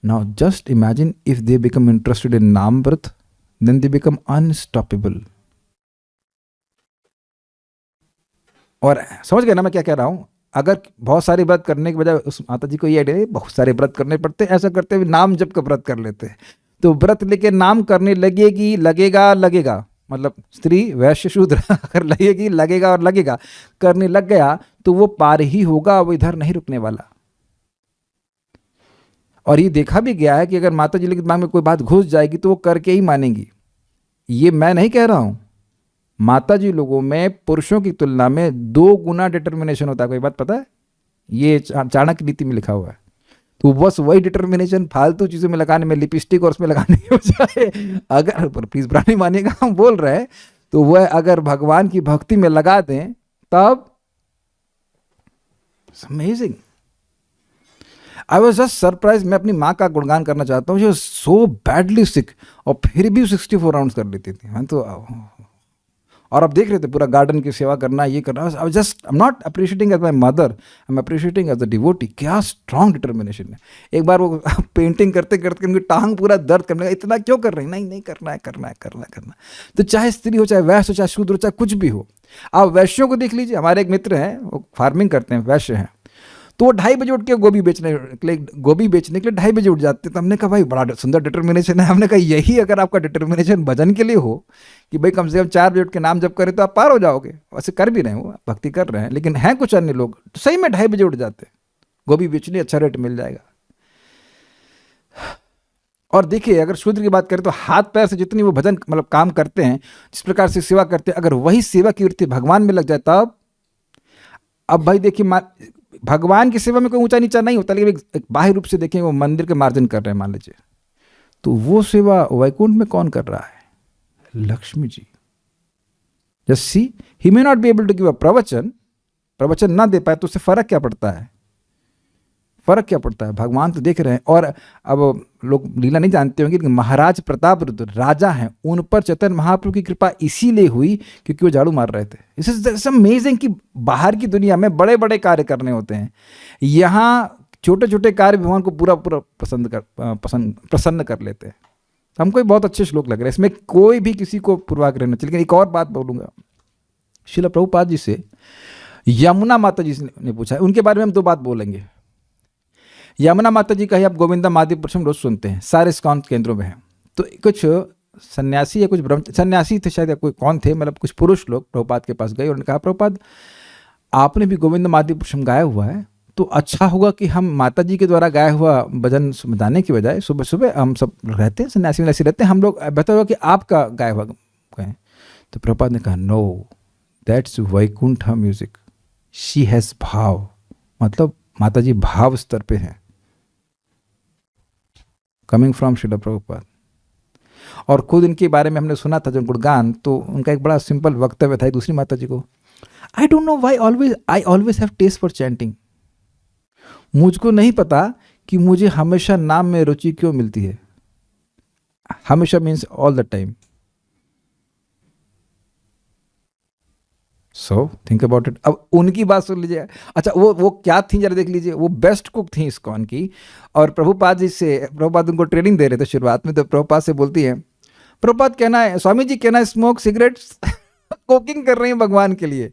Now just imagine if they become interested in Naam Vrat, then they become unstoppable. और समझ गए ना मैं क्या कह रहा हूँ? अगर बहुत सारे व्रत करने के बजाय उस माता जी को ये आइडिया, बहुत सारे व्रत करने पड़ते, ऐसा करते हुए नाम जप का व्रत कर लेते हैं, तो व्रत लेके नाम करने लगेगा मतलब स्त्री वैश्य शूद्र अगर लगेगा और लगेगा करने लग गया तो वो पार ही होगा, वो इधर नहीं रुकने वाला। और ये देखा भी गया है कि अगर माता जी के दिमाग में कोई बात घुस जाएगी तो वो करके ही मानेंगी। ये मैं नहीं कह रहा हूँ, माता जी लोगों में पुरुषों की तुलना में 2 गुना डिटर्मिनेशन होता है। कोई बात पता है? ये चाणक्य नीति में लिखा हुआ है। तो बस वही डिटर्मिनेशन फालतू चीज़ों में लगाने में, लिपस्टिक और उसमें लगाने की बजाय, अगर प्लीज बुरा मानिएगा हम बोल रहे हैं, तो वह अगर भगवान की भक्ति में लगा दें तब amazing. I was just surprise. मैं अपनी माँ का गुणगान करना चाहता हूँ, सो बैडली सिक, और फिर भी 64 राउंड्स कर लेती थी। मैं तो, और अब देख रहे थे पूरा गार्डन की सेवा करना, ये करना। I am not appreciating as my mother, I am appreciating as a devotee. क्या स्ट्रॉन्ग डिटर्मिनेशन है। एक बार वो पेंटिंग करते करते उनकी टांग पूरा दर्द करने लगा, इतना क्यों कर रही? नहीं करना। तो चाहे स्त्री हो, चाहे वैश्य हो, चाहे शूद्र हो, चाहे कुछ भी हो। आप वैश्यों को देख लीजिए। हमारे एक मित्र हैं, वो फार्मिंग करते हैं, वैश्य हैं, तो वो 2:30 बजे उठ के गोभी बेचने के लिए 2:30 बजे उठ जाते। तो हमने कहा भाई बड़ा सुंदर डिटर्मिनेशन है। हमने कहा यही अगर आपका डिटर्मिनेशन भजन के लिए हो कि भाई कम से कम 4 बजे उठ के नाम जप करें तो आप पार हो जाओगे। वैसे कर भी रहे हो, भक्ति कर रहे हैं, लेकिन हैं कुछ अन्य लोग सही में 2:30 बजे उठ जाते हैं, गोभी बेचने, अच्छा रेट मिल जाएगा। और देखिए, अगर शूद्र की बात करें तो हाथ पैर से जितनी वो भजन मतलब काम करते हैं, जिस प्रकार से सेवा करते हैं, अगर वही सेवा की वृत्ति भगवान में लग जाए तब, अब भाई देखिए, भगवान की सेवा में कोई ऊंचा नीचा नहीं होता, लेकिन एक बाह्य रूप से देखें वो मंदिर के मार्जन कर रहे हैं मान लीजिए, तो वो सेवा वैकुंठ में कौन कर रहा है? Lakshmi ji. Just see, he may not be able to give a प्रवचन ना दे पाए तो उससे फर्क क्या पड़ता है? भगवान तो देख रहे हैं। और अब लोग लीला नहीं जानते होंगे, लेकिन महाराज प्रताप रुद्र राजा हैं, उन पर चैतन्य महाप्रभु की कृपा इसीलिए हुई क्योंकि वो झाड़ू मार रहे थे। इट्स अमेजिंग कि बाहर की दुनिया में बड़े बड़े कार्य करने होते हैं, यहाँ छोटे छोटे कार्य भगवान को पूरा प्रसन्न कर लेते हैं। हमको ये बहुत अच्छे श्लोक लग रहे हैं, इसमें कोई भी किसी को पूर्वाग्रह नहीं चाहिए। लेकिन एक और बात बोलूँगा, श्रील प्रभुपाद जी से यमुना माता जी ने पूछा है, उनके बारे में हम 2 बात बोलेंगे। यमुना माता जी का ही आप गोविंदा मादी पुरुषम रोज सुनते हैं, सारे इस्कॉन केंद्रों में है। तो कुछ सन्यासी या कुछ सन्यासी थे शायद, या कोई कौन थे, मतलब कुछ पुरुष लोग प्रभुपाद के पास गए और उन्होंने कहा, प्रभुपाद आपने भी गोविंदा मादी पुरुषम गाया हुआ है, तो अच्छा होगा कि हम माता जी के द्वारा गाया हुआ भजन बताने की बजाय सुबह सुबह हम सब रहते हैं सन्यासी वन्यासी रहते हैं, हम लोग बेहतर होगा कि आपका गाया हुआ गाएं। तो प्रभुपाद ने कहा no, that's Vaikuntha music, she has भाव, मतलब माता जी भाव स्तर पे हैं, कमिंग फ्रॉम श्रील प्रभुपाद। और खुद इनके बारे में हमने सुना था जो गुणगान, तो उनका एक बड़ा सिंपल वक्तव्य था दूसरी माता जी को, I don't know why I always have taste for chanting. मुझको नहीं पता कि मुझे हमेशा नाम में रुचि क्यों मिलती है। हमेशा means all the time. So think about it. अब उनकी बात सुन लीजिए। अच्छा वो क्या थी जरा देख लीजिए। वो बेस्ट कुक थी इस्कॉन की, और प्रभुपाद जी से, प्रभुपाद उनको ट्रेनिंग दे रहे थे शुरुआत में, तो प्रभुपाद से बोलती है, प्रभुपाद कहना है स्वामी जी कहना है स्मोक सिगरेट्स कुकिंग कर रही हैं भगवान के लिए,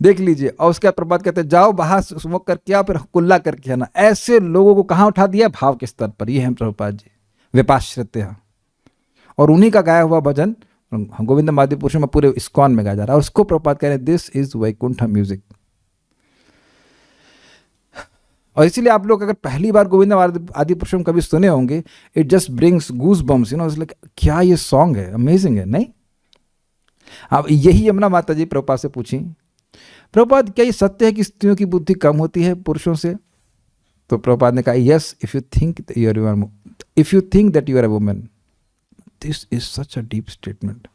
देख लीजिए। और उसके बाद प्रभुपाद कहते हैं जाओ बाहर स्मोक करके आओ, फिर कुल्ला करके आना। ऐसे लोगों को कहाँ उठा दिया, भाव के स्तर पर। ये हैं प्रभुपाद जी, विपाश्रित्य। और उन्हीं का गाया हुआ भजन गोविंद आदि पुरुषों में पूरे इस्कॉन में गाया जा रहा है। और उसको प्रभुपाद कह रहे हैं दिस इज वैकुंठ म्यूजिक। और इसीलिए आप लोग अगर पहली बार गोविंद आदि पुरुषों कभी सुने होंगे, it just brings goose bumps, you know, क्या ये सॉन्ग है, अमेजिंग है, नहीं? अब यही यमुना माता जी प्रभुपाद से पूछी, प्रभुपाद क्या ये सत्य है कि स्त्रियों की बुद्धि कम होती है पुरुषों से? तो प्रभुपाद ने कहा yes, if you think that you are a woman. This is such a deep statement.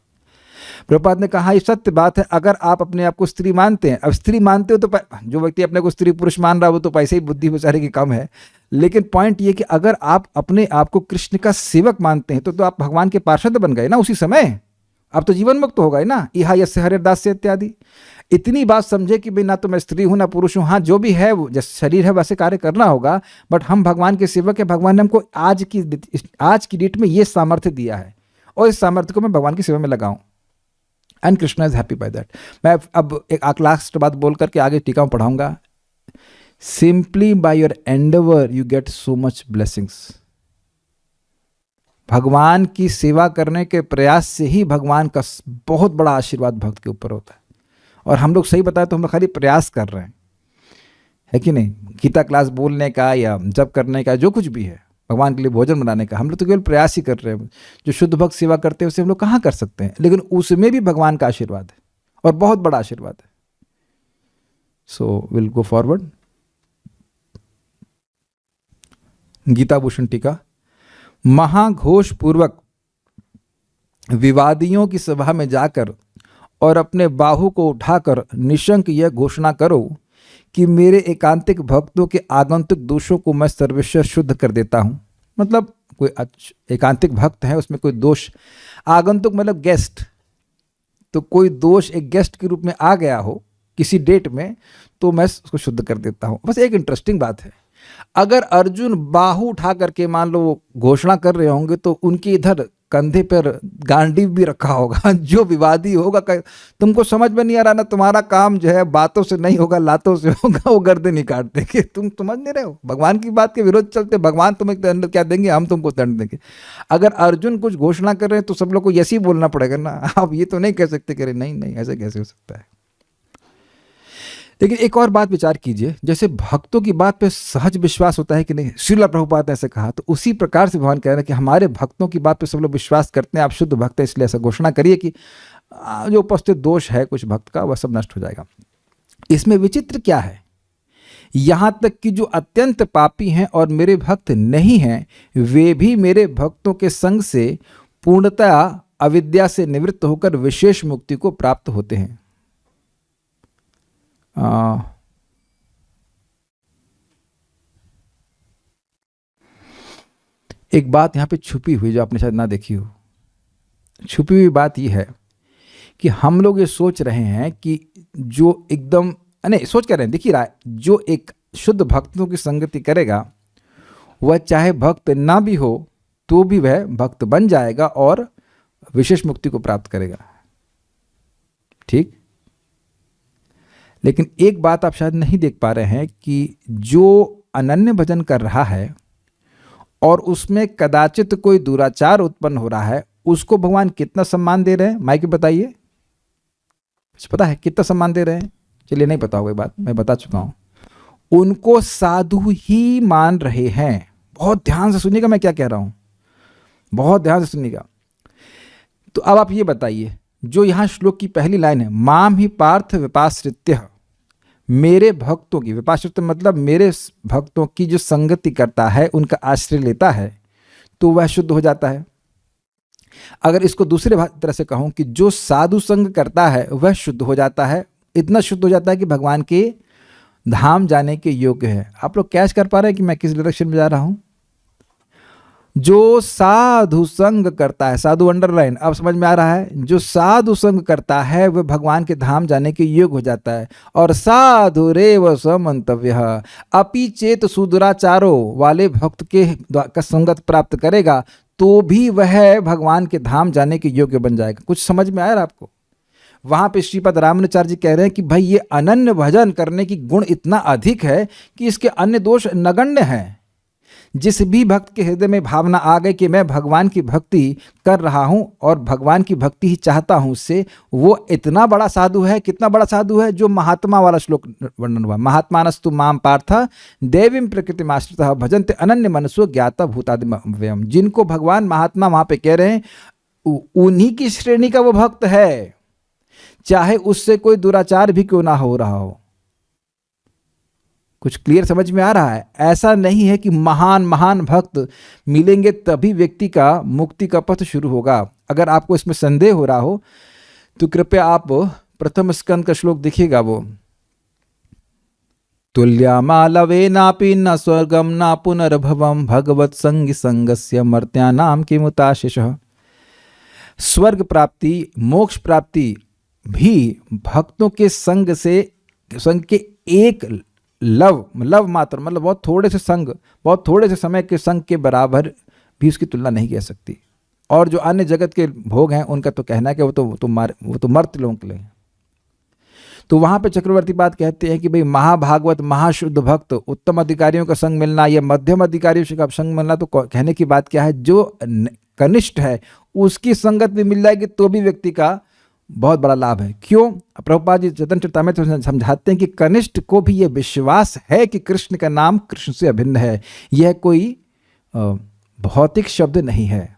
Prabhupada ने कहा ये सत्य बात है, अगर आप अपने आप को स्त्री मानते हैं। अब स्त्री मानते हो तो जो व्यक्ति अपने को स्त्री पुरुष मान रहा है वो तो पैसे ही बुद्धि बेचारे की कम है। लेकिन पॉइंट ये कि अगर आप अपने आप को कृष्ण का सेवक मानते हैं तो आप भगवान के पार्षद बन गए ना उसी समय। अब तो जीवन मुक्त हो गए ना, इहा यस्य हरिदास से इत्यादि। इतनी बात समझे कि भाई ना तो मैं स्त्री हूं ना पुरुष हूं, हाँ जो भी है वो जैसे शरीर है वैसे कार्य करना होगा, बट हम भगवान के सेवक है। भगवान ने हमको आज की डेट में ये सामर्थ्य दिया है और इस सामर्थ्य को मैं भगवान की सेवा में लगाऊं। And Krishna is happy by that. मैं अब एक लास्ट बात बोल करके आगे टीका में पढ़ाऊंगा। Simply by your Endeavour you get so much blessings. भगवान की सेवा करने के प्रयास से ही भगवान का बहुत बड़ा आशीर्वाद भक्त के ऊपर होता है। और हम लोग सही बताए तो हम लोग खाली प्रयास कर रहे हैं, है कि नहीं? गीता क्लास बोलने का या जप करने का, जो कुछ भी है, भगवान के लिए भोजन बनाने का, हम लोग तो केवल प्रयास ही कर रहे हैं। जो शुद्ध भक्त सेवा करते हैं उसे हम लोग कहाँ कर सकते हैं, लेकिन उसमें भी भगवान का आशीर्वाद है और बहुत बड़ा आशीर्वाद है। So will go forward. Gita Bhushan टीका। महाघोष पूर्वक विवादियों की सभा में जाकर और अपने बाहु को उठाकर निशंक यह घोषणा करो कि मेरे एकांतिक भक्तों के आगंतुक दोषों को मैं सर्वस्व शुद्ध कर देता हूं। मतलब कोई एकांतिक भक्त है उसमें कोई दोष, आगंतुक मतलब गेस्ट, तो कोई दोष एक गेस्ट के रूप में आ गया हो किसी डेट में तो मैं उसको शुद्ध कर देता हूं। बस एक इंटरेस्टिंग बात है, अगर अर्जुन बाहु उठा करके मान लो वो घोषणा कर रहे होंगे तो उनके इधर कंधे पर गांडीव भी रखा होगा। जो विवादी होगा तुमको समझ में नहीं आ रहा ना, तुम्हारा काम जो है बातों से नहीं होगा लातों से होगा, वो गर्दन नहीं काट देंगे। तुम समझ नहीं रहे हो, भगवान की बात के विरोध चलते भगवान तुम्हें दंड क्या देंगे, हम तुमको दंड देंगे। अगर अर्जुन कुछ घोषणा कर रहे हैं तो सब लोग को यस ही बोलना पड़ेगा ना। आप ये तो नहीं कह सकते कि नहीं ऐसे कैसे हो सकता है। लेकिन एक और बात विचार कीजिए, जैसे भक्तों की बात पे सहज विश्वास होता है कि नहीं, श्रील प्रभुपाद ने ऐसे कहा, तो उसी प्रकार से भगवान कह रहे हैं कि हमारे भक्तों की बात पे सब लोग विश्वास करते हैं, आप शुद्ध भक्त हैं इसलिए ऐसा घोषणा करिए कि जो उपस्थित दोष है कुछ भक्त का वह सब नष्ट हो जाएगा। इसमें विचित्र क्या है, यहां तक कि जो अत्यंत पापी हैं और मेरे भक्त नहीं हैं वे भी मेरे भक्तों के संग से पूर्णतया अविद्या से निवृत्त होकर विशेष मुक्ति को प्राप्त होते हैं। एक बात यहां पे छुपी हुई जो आपने शायद ना देखी हो। छुपी हुई बात यह है कि हम लोग ये सोच रहे हैं कि जो एकदम नहीं सोच कर रहे हैं, देखिए रहा है, जो एक शुद्ध भक्तों की संगति करेगा वह चाहे भक्त ना भी हो तो भी वह भक्त बन जाएगा और विशेष मुक्ति को प्राप्त करेगा। ठीक, लेकिन एक बात आप शायद नहीं देख पा रहे हैं कि जो अनन्य भजन कर रहा है और उसमें कदाचित कोई दुराचार उत्पन्न हो रहा है उसको भगवान कितना सम्मान दे रहे हैं। माइक बताइए, कुछ पता है कितना सम्मान दे रहे हैं? चलिए नहीं पता होगा, बात मैं बता चुका हूं। उनको साधु ही मान रहे हैं। बहुत ध्यान से सुनिएगा मैं क्या कह रहा हूं, बहुत ध्यान से सुनिएगा। तो अब आप ये बताइए, जो यहां श्लोक की पहली लाइन है, माम ही पार्थ विपाश्रित्य, मेरे भक्तों की, विपाश्रित्य मतलब मेरे भक्तों की जो संगति करता है, उनका आश्रय लेता है, तो वह शुद्ध हो जाता है। अगर इसको दूसरे तरह से कहूं कि जो साधु संग करता है वह शुद्ध हो जाता है, इतना शुद्ध हो जाता है कि भगवान के धाम जाने के योग्य है। आप लोग कैच कर पा रहे हैं कि मैं किस डायरेक्शन में जा रहा हूं? जो साधु संग करता है, साधु अंडरलाइन, अब समझ में आ रहा है, जो साधु संग करता है वह भगवान के धाम जाने के योग्य हो जाता है। और साधु रेव समंतव्य अपि चेत सुदुराचारो वाले भक्त के का संगत प्राप्त करेगा तो भी वह भगवान के धाम जाने के योग्य बन जाएगा। कुछ समझ में आया आपको? वहां पे श्रीपद रामानुचार्य जी कह रहे हैं कि भाई ये अनन्य भजन करने की गुण इतना अधिक है कि इसके अन्य दोष नगण्य हैं। जिस भी भक्त के हृदय में भावना आ गई कि मैं भगवान की भक्ति कर रहा हूं और भगवान की भक्ति ही चाहता हूं उससे, वो इतना बड़ा साधु है। कितना बड़ा साधु है? जो महात्मा वाला श्लोक वर्णन हुआ, महात्मानस्तु माम पार्थ देवीं प्रकृतिमाश्रितः भजन्ते अनन्य मनसो ज्ञाता भूतादिव्यम। जिनको भगवान महात्मा वहां पे कह रहे हैं, उन्हीं की श्रेणी का वो भक्त है, चाहे उससे कोई दुराचार भी क्यों ना हो रहा हो। कुछ क्लियर समझ में आ रहा है? ऐसा नहीं है कि महान महान भक्त मिलेंगे तभी व्यक्ति का मुक्ति का पथ शुरू होगा। अगर आपको इसमें संदेह हो रहा हो तो कृपया आप प्रथम स्कंद का श्लोक देखिएगा। वो तुल्यामालवे नापि न स्वर्गम न पुनर्भवम भगवत संगी संगस्य मर्त्यानाम किमुताशिषः। स्वर्ग प्राप्ति, मोक्ष प्राप्ति भी भक्तों के संग के एक लव मात्र, मतलब बहुत थोड़े से संग, बहुत थोड़े से समय के संग के बराबर भी उसकी तुलना नहीं की सकती। और जो अन्य जगत के भोग हैं उनका तो कहना है कि वो तो मर्त लोगों के लिए। तो वहाँ पे चक्रवर्ती बात कहते हैं कि भाई महाभागवत महाशुद्ध भक्त उत्तम अधिकारियों का संग मिलना या मध्यम अधिकारियों का संग मिलना, तो कहने की बात क्या है, जो कनिष्ठ है उसकी संगत भी मिल जाएगी तो भी व्यक्ति का बहुत बड़ा लाभ है। क्यों? प्रभुपाद जी चैतन्य चरितामृत में समझाते हैं कि कनिष्ठ को भी यह विश्वास है कि कृष्ण का नाम कृष्ण से अभिन्न है। यह कोई भौतिक शब्द नहीं है।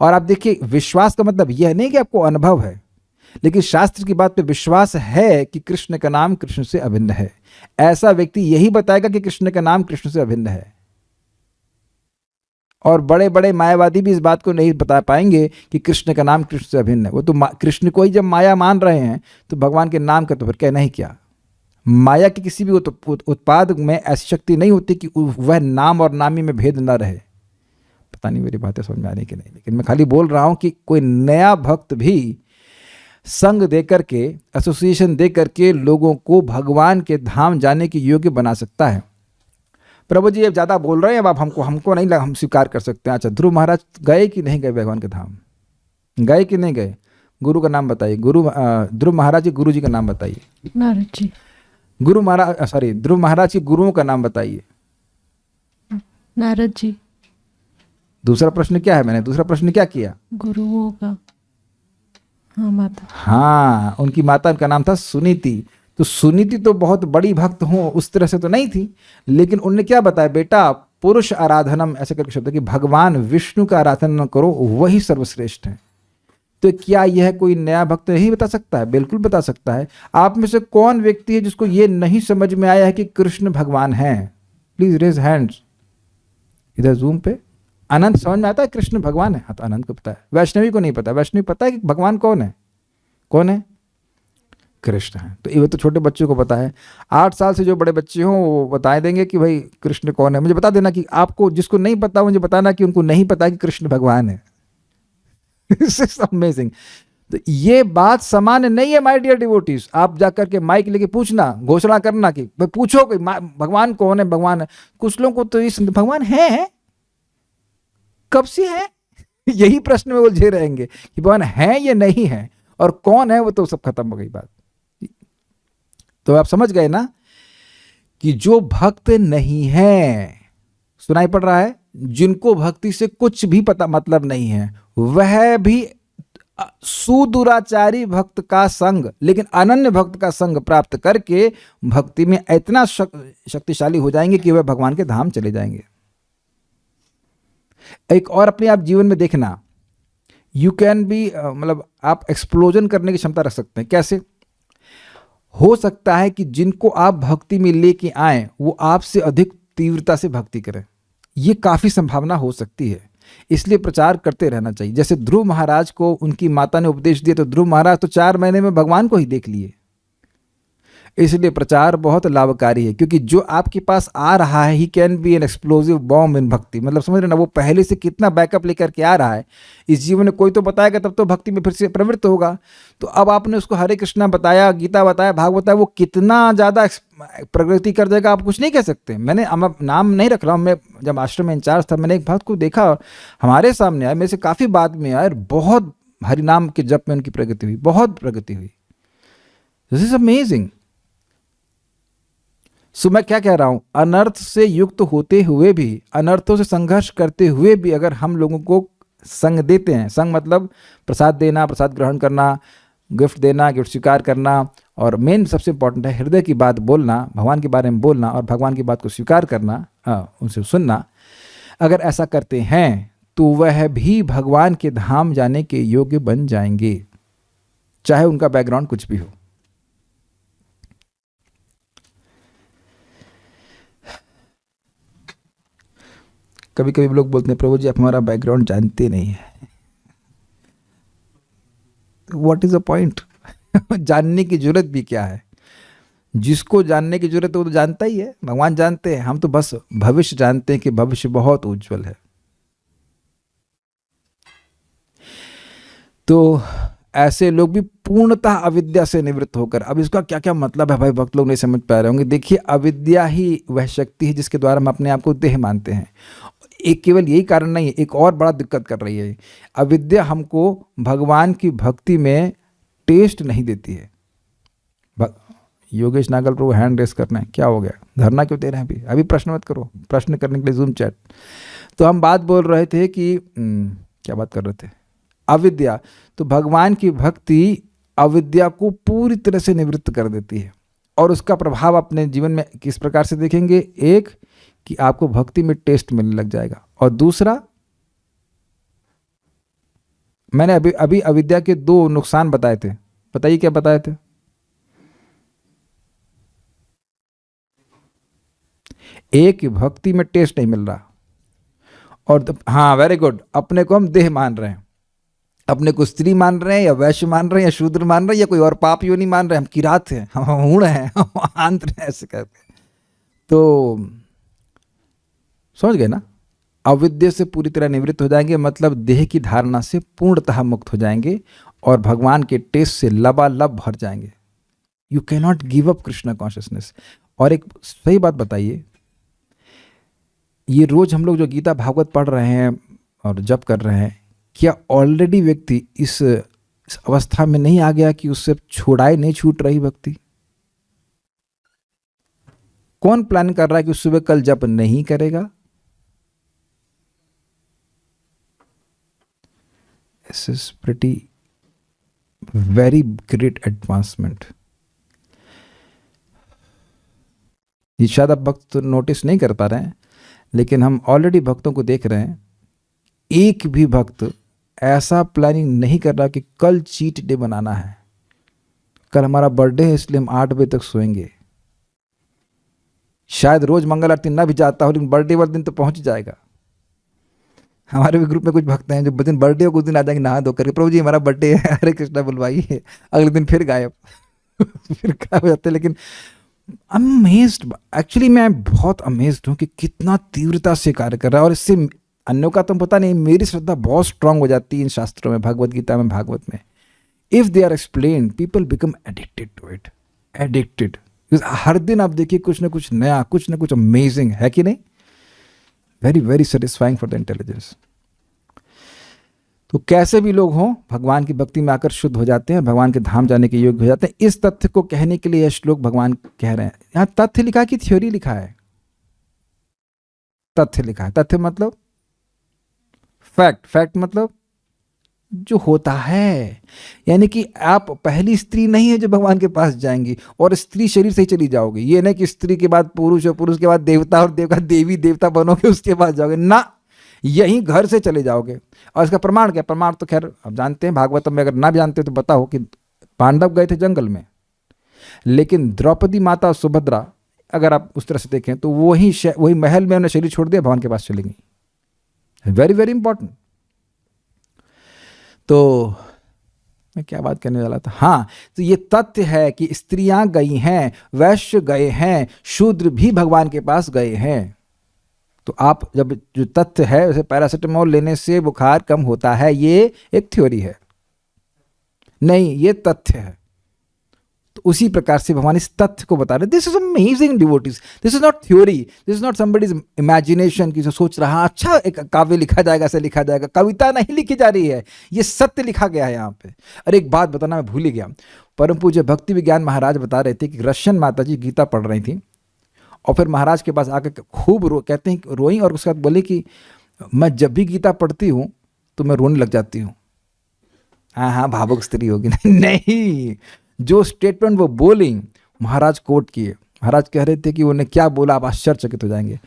और आप देखिए, विश्वास का मतलब यह नहीं कि आपको अनुभव है, लेकिन शास्त्र की बात पे विश्वास है कि कृष्ण का नाम कृष्ण से अभिन्न है। ऐसा व्यक्ति यही बताएगा कि कृष्ण का नाम कृष्ण से अभिन्न है। और बड़े बड़े मायावादी भी इस बात को नहीं बता पाएंगे कि कृष्ण का नाम कृष्ण से अभिन्न है। वो तो कृष्ण को ही जब माया मान रहे हैं तो भगवान के नाम का तो फिर कहना ही क्या। माया के किसी भी उत्पाद में ऐसी शक्ति नहीं होती कि वह नाम और नामी में भेद न रहे। पता नहीं मेरी बातें समझ में आ रही कि नहीं, लेकिन मैं खाली बोल रहा हूं कि कोई नया भक्त भी संग दे करके, एसोसिएशन दे करके लोगों को भगवान के धाम जाने के योग्य बना सकता है। प्रभु जी अब ज़्यादा बोल रहे हैं, अब हमको नहीं लगा, हम स्वीकार कर सकते हैं। अच्छा, ध्रुव महाराज गए कि नहीं गए भगवान के धाम? गए कि नहीं गए? गुरु का नाम बताइए। ध्रुव महाराज के गुरु जी का नाम बताइए। नारद जी। ध्रुव महाराज के गुरुओं का नाम बताइए। नारद जी। दूसरा प्रश्न क्या है? मैंने दूसरा प्रश्न क्या किया? गुरुओं का। हाँ, माता। हाँ, उनकी माता का नाम था सुनीति। तो सुनीति तो बहुत बड़ी भक्त हो उस तरह से तो नहीं थी, लेकिन उन्होंने क्या बताया, बेटा पुरुष आराधनम, ऐसे करके शब्द कि भगवान विष्णु का आराधना करो, वही सर्वश्रेष्ठ है। तो क्या यह कोई नया भक्त नहीं बता सकता है? बिल्कुल बता सकता है। आप में से कौन व्यक्ति है जिसको ये नहीं समझ में आया है कि कृष्ण भगवान है? प्लीज रेज हैंड्स इधर जूम पे। अनंत समझ में आता है कृष्ण भगवान है? हाँ, तो अनंत को पता है। वैष्णवी को नहीं पता। वैष्णवी पता है कि भगवान कौन है? कौन है? कृष्ण है। तो ये तो छोटे बच्चों को पता है। 8 साल से जो बड़े बच्चे हों वो बता देंगे कि भाई कृष्ण कौन है। मुझे बता देना कि आपको, जिसको नहीं पता मुझे बताना कि उनको नहीं पता कि कृष्ण भगवान है। It's amazing। तो ये बात सामान्य नहीं है माय डियर डिवोटीज। आप जाकर के माइक लेके पूछना, घोषणा करना कि भाई पूछो कि भगवान कौन है? भगवान है। कुछ लोगों को तो इस भगवान है, कब से है, यही प्रश्न में उलझे रहेंगे कि भगवान है या नहीं है, और कौन है वो तो सब खत्म हो गई बात। तो आप समझ गए ना कि जो भक्त नहीं है, सुनाई पड़ रहा है, जिनको भक्ति से कुछ भी पता मतलब नहीं है, वह भी सुदुराचारी भक्त का संग, लेकिन अनन्य भक्त का संग प्राप्त करके भक्ति में इतना शक्तिशाली हो जाएंगे कि वह भगवान के धाम चले जाएंगे। एक और अपने आप जीवन में देखना, यू कैन बी, मतलब आप एक्सप्लोजन करने की क्षमता रख सकते हैं। कैसे हो सकता है कि जिनको आप भक्ति में लेके आए वो आपसे अधिक तीव्रता से भक्ति करें, ये काफी संभावना हो सकती है। इसलिए प्रचार करते रहना चाहिए। जैसे ध्रुव महाराज को उनकी माता ने उपदेश दिया तो ध्रुव महाराज तो 4 महीने में भगवान को ही देख लिए। इसलिए प्रचार बहुत लाभकारी है, क्योंकि जो आपके पास आ रहा है he can be N explosive bomb इन भक्ति। मतलब समझ रहे ना, वो पहले से कितना बैकअप लेकर के आ रहा है। इस जीवन में कोई तो बताएगा, तब तो भक्ति में फिर से प्रवृत्त होगा। तो अब आपने उसको हरे कृष्णा बताया, गीता बताया, भागवत बताया, वो कितना ज़्यादा प्रगति कर जाएगा आप कुछ नहीं कह सकते। मैंने नाम नहीं रख रहा हूँ, मैं जब आश्रम में इंचार्ज था मैंने एक भक्त को देखा, हमारे सामने आया, मेरे से काफ़ी बाद में आया, बहुत हरिनाम के जप में उनकी प्रगति हुई, बहुत प्रगति हुई। This is amazing. सो मैं क्या कह रहा हूं, अनर्थ से युक्त होते हुए भी, अनर्थों से संघर्ष करते हुए भी अगर हम लोगों को संग देते हैं, संग मतलब प्रसाद देना, प्रसाद ग्रहण करना, गिफ्ट देना, गिफ्ट स्वीकार करना, और मेन सबसे इंपॉर्टेंट है हृदय की बात बोलना, भगवान के बारे में बोलना और भगवान की बात को स्वीकार करना, उनसे सुनना। अगर ऐसा करते हैं तो वह भी भगवान के धाम जाने के योग्य बन जाएंगे, चाहे उनका बैकग्राउंड कुछ भी हो। कभी कभी लोग बोलते हैं प्रभु जी आप हमारा बैकग्राउंड जानते नहीं है। What is the point? जानने की जरूरत भी क्या है? जिसको जानने की जरूरत है वो तो जानता ही है, भगवान जानते हैं। हम तो बस भविष्य जानते हैं कि भविष्य बहुत उज्जवल है। तो ऐसे लोग भी पूर्णतः अविद्या से निवृत्त होकर, अब इसका क्या क्या मतलब है भाई, भक्त लोग नहीं समझ पा रहे होंगे। देखिए, अविद्या ही वह शक्ति है जिसके द्वारा हम अपने आप को देह मानते हैं। एक केवल यही कारण नहीं है, एक और बड़ा दिक्कत कर रही है। अविद्या हमको भगवान की भक्ति में टेस्ट नहीं देती है। योगेश नागल प्रभु हैंड रेस करना है, क्या हो गया, धरना क्यों दे रहे हैं? अभी प्रश्न मत करो, प्रश्न करने के लिए जूम चैट। तो हम बात बोल रहे थे कि क्या बात कर रहे थे, अविद्या। तो भगवान की भक्ति अविद्या को पूरी तरह से निवृत्त कर देती है, और उसका प्रभाव अपने जीवन में किस प्रकार से देखेंगे? एक कि आपको भक्ति में टेस्ट मिलने लग जाएगा, और दूसरा, मैंने अभी अविद्या के 2 नुकसान बताए थे, बताइए क्या बताए थे? एक, भक्ति में टेस्ट नहीं मिल रहा, और हाँ वेरी गुड, अपने को हम देह मान रहे हैं, अपने को स्त्री मान रहे हैं, या वैश्य मान रहे हैं, या शूद्र मान रहे हैं, या कोई और पाप योनि मान रहे हैं, हम किरात हैं, हम हूण हैं, हम आंत्र हैं, ऐसे कहते हैं। तो समझ गए ना, अविद्या से पूरी तरह निवृत्त हो जाएंगे, मतलब देह की धारणा से पूर्णतः मुक्त हो जाएंगे, और भगवान के टेस्ट से लबालब भर जाएंगे। You can not give up Krishna consciousness. और एक सही बात बताइए, ये रोज हम लोग जो गीता भागवत पढ़ रहे हैं और जप कर रहे हैं, क्या ऑलरेडी व्यक्ति इस अवस्था में नहीं आ गया कि उससे छुड़ाए नहीं छूट रही भक्ति? कौन प्लान कर रहा है कि सुबह कल जप नहीं करेगा? This is pretty very great advancement. ये शायद आप भक्त नोटिस नहीं कर पा रहे हैं, लेकिन हम ऑलरेडी भक्तों को देख रहे हैं। एक भी भक्त ऐसा प्लानिंग नहीं कर रहा कि कल चीट डे बनाना है, कल हमारा बर्थडे है इसलिए हम 8 बजे तक सोएंगे। शायद रोज मंगल आरती ना भी जाता हो, लेकिन बर्थडे वाले दिन तो पहुंच जाएगा। हमारे भी ग्रुप में कुछ भक्त हैं जो दिन बर्थडे हो, कुछ दिन आ जाएंगे नहा धो करके, प्रभु जी हमारा बर्थडे है, हरे कृष्णा बुलवाइए, अगले दिन फिर गायब फिर गायब हो जाते हैं। लेकिन अमेज्ड, एक्चुअली मैं बहुत अमेज्ड हूँ कि कितना तीव्रता से कार्य कर रहा है। और इससे अन्यों का तो पता नहीं, मेरी श्रद्धा बहुत स्ट्रांग हो जाती है इन शास्त्रों में, भगवत गीता में, भागवत में। If they are explain, people become addicted to it, addicted. हर दिन आप देखिए कुछ ना कुछ नया, कुछ ना कुछ अमेजिंग है कि नहीं? Very very satisfying for the intelligence. तो कैसे भी लोग हों, भगवान की भक्ति में आकर शुद्ध हो जाते हैं, भगवान के धाम जाने के योग्य हो जाते हैं। इस तथ्य को कहने के लिए यह श्लोक भगवान कह रहे हैं। यहां तथ्य लिखा है कि थ्योरी लिखा है? तथ्य लिखा है। तथ्य मतलब फैक्ट, फैक्ट मतलब जो होता है। यानी कि आप पहली स्त्री नहीं है जो भगवान के पास जाएंगी और स्त्री शरीर से ही चली जाओगे। ये नहीं कि स्त्री के बाद पुरुष और पुरुष के बाद देवता और देवी देवता बनोगे उसके बाद जाओगे ना, यहीं घर से चले जाओगे। और इसका प्रमाण क्या? प्रमाण तो खैर आप जानते हैं, भागवतम में अगर ना भी जानते तो बताओ कि पांडव गए थे जंगल में, लेकिन द्रौपदी माता और सुभद्रा अगर आप उस तरह से देखें तो वही महल में उन्हें शरीर छोड़ दिया, भगवान के पास चली गई। Very very important. तो मैं क्या बात करने वाला था? हाँ, तो ये तथ्य है कि स्त्रियां गई हैं, वैश्य गए हैं, शूद्र भी भगवान के पास गए हैं। तो आप जब जो तथ्य है, जैसे पैरासिटामोल लेने से बुखार कम होता है, ये एक थ्योरी है नहीं, ये तथ्य है। तो उसी प्रकार से भगवान इस तथ्य को बता रहे। This is amazing devotees, this is not theory, this is not somebody's imagination की जो सोच रहा अच्छा एक काव्य लिखा जाएगा, ऐसे लिखा जाएगा। कविता नहीं लिखी जा रही है, ये सत्य लिखा गया है यहाँ पे। अरे एक बात बताना मैं भूल ही गया, परम पूज्य भक्ति विज्ञान महाराज बता रहे थे कि रशियन माता जी गीता पढ़ रही थी और फिर महाराज के पास आकर खूब कहते हैं रोई और उसके बाद बोले कि मैं जब भी गीता पढ़ती हूँ तो मैं रोने लग जाती हूँ। हाँ, भावुक स्त्री होगी। नहीं, जो स्टेटमेंट वो बोली महाराज कोट किए। महाराज कह रहे थे कि उन्हें क्या बोला, आप आश्चर्यचकित हो जाएंगे।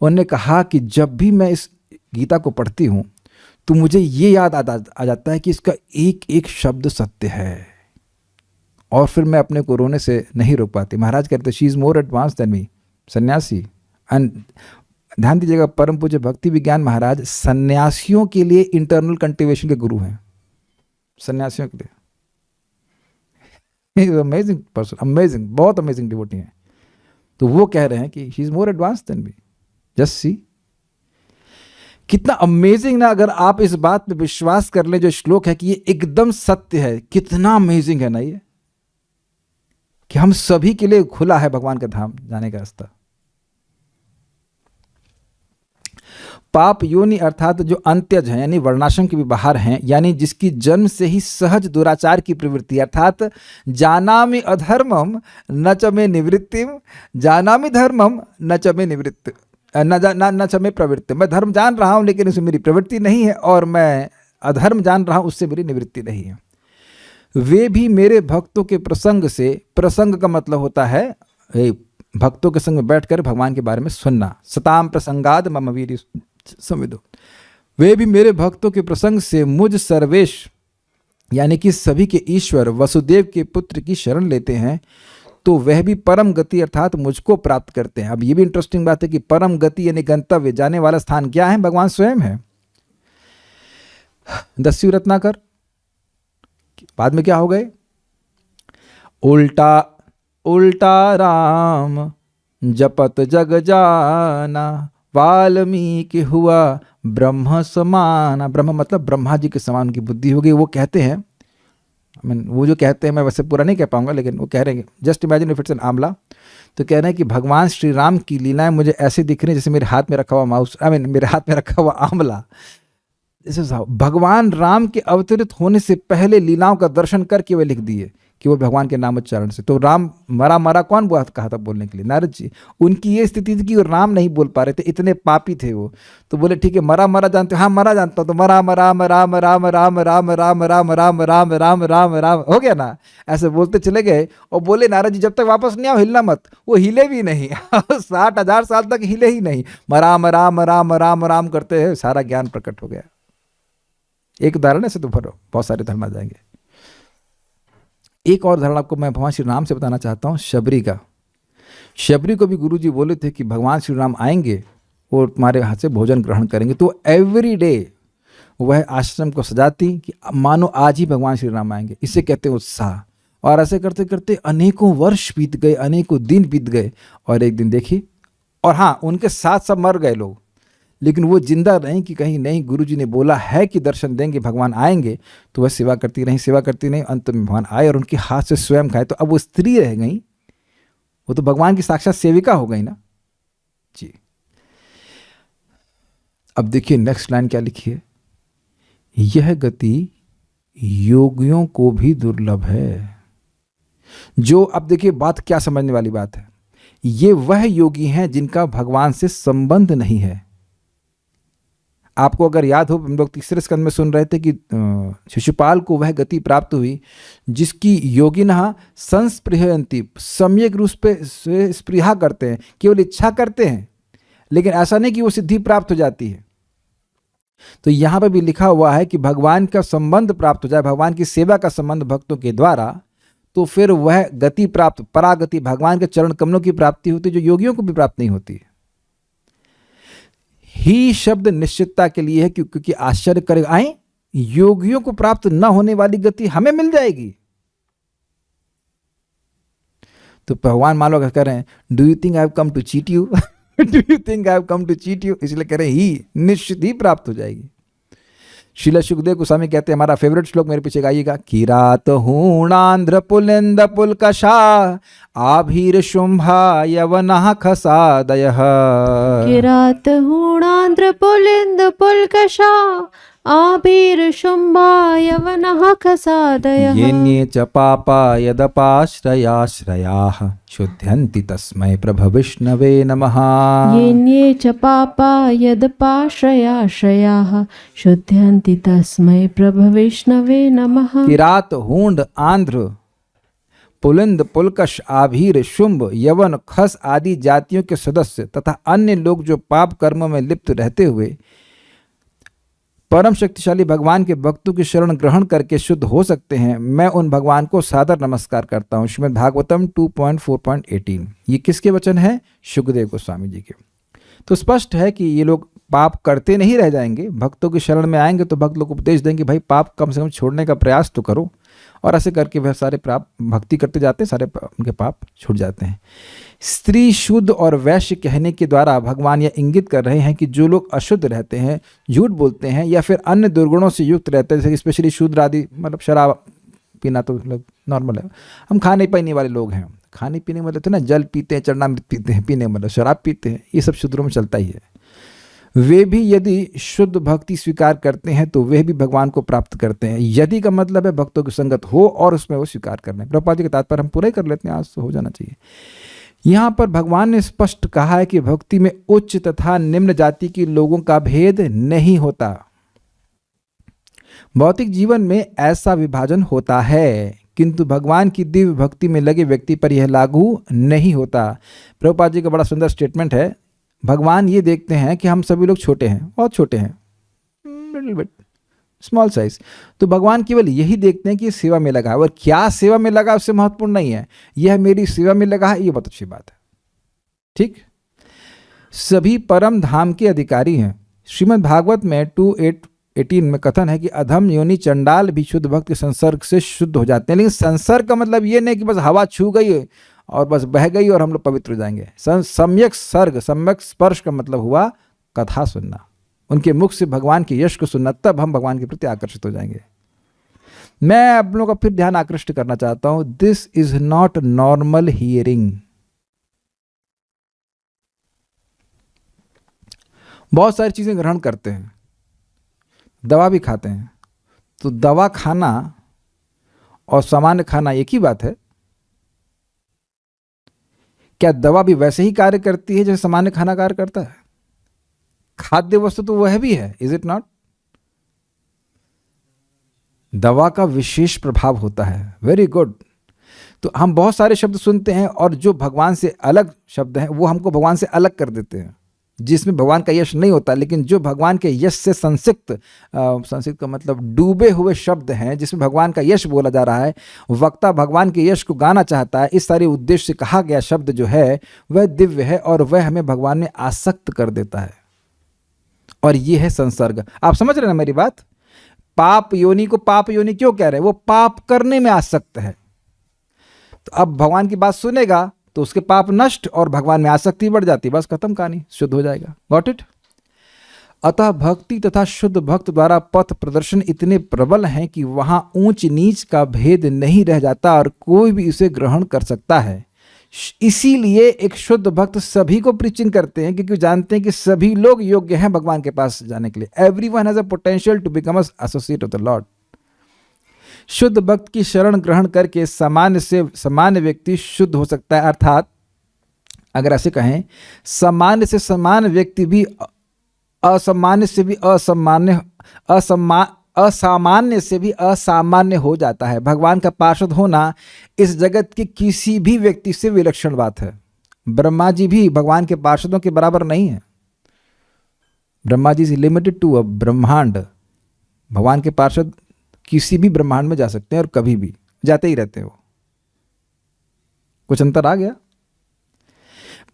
उन्होंने कहा कि जब भी मैं इस गीता को पढ़ती हूँ तो मुझे ये याद आ जाता है कि इसका एक एक शब्द सत्य है, और फिर मैं अपने को रोने से नहीं रोक पाती। महाराज कहते she is more advance than me, सन्यासी। एंड ध्यान दीजिएगा, परम पूज्य भक्ति विज्ञान महाराज सन्यासियों के लिए इंटरनल कल्टीवेशन के गुरु हैं, सन्यासियों के लिए। अमेजिंग पर्सन, अमेजिंग, बहुत अमेजिंग डिवोटी हैं। तो वो कह रहे हैं कि she is more advance than me. Just see कितना अमेजिंग ना, अगर आप इस बात पे विश्वास कर लें जो श्लोक है कि ये एकदम सत्य है, कितना अमेजिंग है ना ये, कि हम सभी के लिए खुला है भगवान का धाम जाने का रास्ता। पाप योनि अर्थात जो अंत्यज हैं, यानी वर्णाश्रम के भी बाहर हैं, यानी जिसकी जन्म से ही सहज दुराचार की प्रवृत्ति, अर्थात जानामि अधर्मम न च मे निवृत्तिम, जानामि धर्मम न च मे निवृत्ति न च मे प्रवृत्ति। मैं धर्म जान रहा हूं लेकिन उसमें मेरी प्रवृत्ति नहीं है, और मैं अधर्म जान रहा हूं उससे मेरी निवृत्ति नहीं है। वे भी मेरे भक्तों के प्रसंग से, प्रसंग का मतलब होता है भक्तों के संग में बैठकर भगवान के बारे में सुनना। सताम प्रसंगाद मम वीर संविदो। वे भी मेरे भक्तों के प्रसंग से मुझ सर्वेश, यानी कि सभी के ईश्वर वसुदेव के पुत्र की शरण लेते हैं, तो वह भी परम गति अर्थात मुझको प्राप्त करते हैं। अब ये भी इंटरेस्टिंग बात है कि परम गति यानी गंतव्य, जाने वाला स्थान क्या है? भगवान स्वयं है। दस्यु रत्नाकर बाद में क्या हो गए? उल्टा उल्टा राम जपत जग जाना, वाल्मीकि हुआ ब्रह्म समाना। ब्रह्म मतलब ब्रह्मा जी के समान की बुद्धि हो गई। वो कहते हैं, वो जो कहते हैं, मैं वैसे पूरा नहीं कह पाऊंगा, लेकिन वो कह रहे हैं just imagine if it's an आंवला, तो कह रहे हैं कि भगवान श्री राम की लीलाएं मुझे ऐसे दिख रही हैं जैसे मेरे हाथ में रखा हुआ माउस, मेरे हाथ में रखा हुआ आंवला। भगवान राम के अवतरित होने से पहले लीलाओं का दर्शन करके वे लिख दिए कि वो भगवान के नाम उच्चारण से। तो राम मरा कौन कहा था बोलने के लिए? नारद जी। उनकी ये स्थिति थी कि वो राम नहीं बोल पा रहे थे, इतने पापी थे वो। तो बोले ठीक है, मरा जानते हो? हाँ मरा जानता हूँ। तो मरा राम राम राम राम राम राम राम राम राम राम राम राम हो गया ना। ऐसे बोलते चले गए और बोले नारद जी जब तक वापस नहीं आओ हिलना मत। वो हिले भी नहीं 60,000 साल तक हिले ही नहीं। राम राम राम राम राम करते हैं, सारा ज्ञान प्रकट हो गया। एक उदाहरण है, से तो बहुत सारे धर्म आ जाएंगे। एक और उदाहरण आपको मैं भगवान श्री राम से बताना चाहता हूँ, शबरी का। शबरी को भी गुरु जी बोले थे कि भगवान श्री राम आएंगे और तुम्हारे हाथ से भोजन ग्रहण करेंगे। तो एवरी डे वह आश्रम को सजाती कि मानो आज ही भगवान श्री राम आएंगे। इसे कहते हैं उत्साह। और ऐसे करते करते अनेकों वर्ष बीत गए, अनेकों दिन बीत गए, और एक दिन देखिए, और हाँ उनके साथ सब मर गए लोग, लेकिन वो जिंदा रहीं कि कहीं नहीं, गुरुजी ने बोला है कि दर्शन देंगे, भगवान आएंगे। तो वह सेवा करती नहीं, अंत में भगवान आए और उनके हाथ से स्वयं खाए। तो अब वो स्त्री रह गई, वो तो भगवान की साक्षात सेविका हो गई ना जी। अब देखिए नेक्स्ट लाइन क्या लिखी है, यह गति योगियों को भी दुर्लभ है। जो, अब देखिए बात क्या समझने वाली बात है, ये वह योगी हैं जिनका भगवान से संबंध नहीं है। आपको अगर याद हो, हम लोग तीसरे स्कंद में सुन रहे थे कि शिशुपाल को वह गति प्राप्त हुई जिसकी योगिनः संस्पृहयन्ति, सम्यक रूप से स्पृहा करते हैं, केवल इच्छा करते हैं, लेकिन ऐसा नहीं कि वो सिद्धि प्राप्त हो जाती है। तो यहाँ पर भी लिखा हुआ है कि भगवान का संबंध प्राप्त हो जाए, भगवान की सेवा का संबंध भक्तों के द्वारा, तो फिर वह गति प्राप्त, परागति, भगवान के चरण कमलों की प्राप्ति होती है, जो योगियों को भी प्राप्त नहीं होती। ही शब्द निश्चितता के लिए है, क्योंकि आश्चर्य कर आए, योगियों को प्राप्त न होने वाली गति हमें मिल जाएगी। तो भगवान मान लो कह रहे हैं, do you think I have come to cheat you, do you think I have come to cheat you, इसलिए कह रहे हैं ही निश्चित ही प्राप्त हो जाएगी। श्रील सुखदेव गोस्वामी कहते हैं, हमारा फेवरेट श्लोक मेरे पीछे गाइएगा, किरात हूणांध्र पुलिंद पुलकशा आभीर शुंभा यवनः खसादयः। किरात हूणांध्र पुलिंद पुलकशा आभीर शुंभा यवनः खसादयः। येन्ये च पापा यदपाश्रयाश्रयाः शुध्यन्ति तस्मै प्रभविष्णवे नमः। येन्ये च पापा यदपाश्रयाश्रयाः शुध्यन्ति तस्मै प्रभविष्णवे नमः। किरात हूंड आंध्र पुलिंद पुलकश आभीर शुंभ यवन खस आदि जातियों के सदस्य तथा अन्य लोग जो पाप कर्म में लिप्त रहते हुए परम शक्तिशाली भगवान के भक्तों की शरण ग्रहण करके शुद्ध हो सकते हैं, मैं उन भगवान को सादर नमस्कार करता हूँ। श्रीमद् भागवतम 2.4.18। ये किसके वचन है? शुकदेव गोस्वामी जी के। तो स्पष्ट है कि ये लोग पाप करते नहीं रह जाएंगे, भक्तों की शरण में आएंगे तो भक्त लोग उपदेश देंगे, भाई पाप कम से कम छोड़ने का प्रयास तो करो, और ऐसे करके वह सारे पाप, भक्ति करते जाते हैं, सारे उनके पाप छूट जाते हैं। स्त्री शुद्ध और वैश्य कहने के द्वारा भगवान यह इंगित कर रहे हैं कि जो लोग अशुद्ध रहते हैं, झूठ बोलते हैं या फिर अन्य दुर्गुणों से युक्त रहते हैं, जैसे स्पेशली शूद्र आदि, मतलब शराब पीना तो नॉर्मल है, हम खाने पीने वाले लोग हैं, खाने पीने मतलब तो ना जल पीते हैं, चरणामृत पीते हैं, पीने मतलब शराब पीते हैं, ये सब शूद्रों में चलता ही है। वे भी यदि शुद्ध भक्ति स्वीकार करते हैं तो वे भी भगवान को प्राप्त करते हैं। यदि का मतलब है भक्तों की संगत हो और उसमें वो स्वीकार करना है। प्रभुपाद जी के तात्पर्य हम पूरा ही कर लेते हैं, आज तो हो जाना चाहिए। यहाँ पर भगवान ने स्पष्ट कहा है कि भक्ति में उच्च तथा निम्न जाति के लोगों का भेद नहीं होता। भौतिक जीवन में ऐसा विभाजन होता है, किंतु भगवान की दिव्य भक्ति में लगे व्यक्ति पर यह लागू नहीं होता। प्रभुपाद जी का बड़ा सुंदर स्टेटमेंट है। भगवान ये देखते हैं कि हम सभी लोग छोटे हैं, बहुत छोटे हैं, लिटिल बिट स्मॉल साइज, तो भगवान केवल यही देखते हैं कि सेवा में लगा है, और क्या सेवा में लगा उससे महत्वपूर्ण नहीं है, यह मेरी सेवा में लगा है, ये बहुत अच्छी बात है। ठीक, सभी परम धाम के अधिकारी हैं। श्रीमद् भागवत में 2:18 में कथन है कि अधम योनि चंडाल भी शुद्ध भक्त के संसर्ग से शुद्ध हो जाते हैं। लेकिन संसर्ग का मतलब ये नहीं कि बस हवा छू गई और बस बह गई और हम लोग पवित्र हो जाएंगे। सम्यक सर्ग, सम्यक स्पर्श का मतलब हुआ कथा सुनना, उनके मुख से भगवान के यश को सुनना, तब हम भगवान के प्रति आकर्षित हो जाएंगे। मैं आप लोगों का फिर ध्यान आकृष्ट करना चाहता हूं, this is not normal hearing. बहुत सारी चीजें ग्रहण करते हैं, दवा भी खाते हैं, तो दवा खाना और सामान्य खाना एक ही बात है? क्या दवा भी वैसे ही कार्य करती है जैसे सामान्य खाना कार्य करता है? खाद्य वस्तु तो वह भी है, इज इट नॉट? दवा का विशेष प्रभाव होता है। Very good. तो हम बहुत सारे शब्द सुनते हैं और जो भगवान से अलग शब्द हैं वो हमको भगवान से अलग कर देते हैं, जिसमें भगवान का यश नहीं होता, लेकिन जो भगवान के यश से संसिक्त का मतलब डूबे हुए शब्द हैं, जिसमें भगवान का यश बोला जा रहा है, वक्ता भगवान के यश को गाना चाहता है, इस सारे उद्देश्य से कहा गया शब्द जो है वह दिव्य है और वह हमें भगवान में आसक्त कर देता है, और ये है संसर्ग। आप समझ रहे हैं ना मेरी बात? पाप योनि को पाप योनि क्यों कह रहे हैं? वो पाप करने में आसक्त है। तो अब भगवान की बात सुनेगा तो उसके पाप नष्ट और भगवान में आसक्ति बढ़ जाती, बस खत्म कहानी, शुद्ध हो जाएगा। Got it? अतः भक्ति तथा शुद्ध भक्त द्वारा पथ प्रदर्शन इतने प्रबल हैं कि वहां ऊंच नीच का भेद नहीं रह जाता और कोई भी इसे ग्रहण कर सकता है। इसीलिए एक शुद्ध भक्त सभी को प्रीचिंग करते हैं, क्योंकि जानते हैं कि सभी लोग योग्य हैं भगवान के पास जाने के लिए। Everyone has a potential to become associate of the lord. शुद्ध भक्त की शरण ग्रहण करके सामान्य से सामान्य व्यक्ति शुद्ध हो सकता है, अर्थात अगर ऐसे कहें, सामान्य से समान व्यक्ति भी असामान्य से भी असामान्य से भी असामान्य हो जाता है। भगवान का पार्षद होना इस जगत के किसी भी व्यक्ति से विलक्षण बात है। ब्रह्मा जी भी भगवान के पार्षदों के बराबर नहीं है। Brahma ji is limited to a ब्रह्मांड। भगवान के पार्षद किसी भी ब्रह्मांड में जा सकते हैं और कभी भी जाते ही रहते हैं। वो कुछ अंतर आ गया।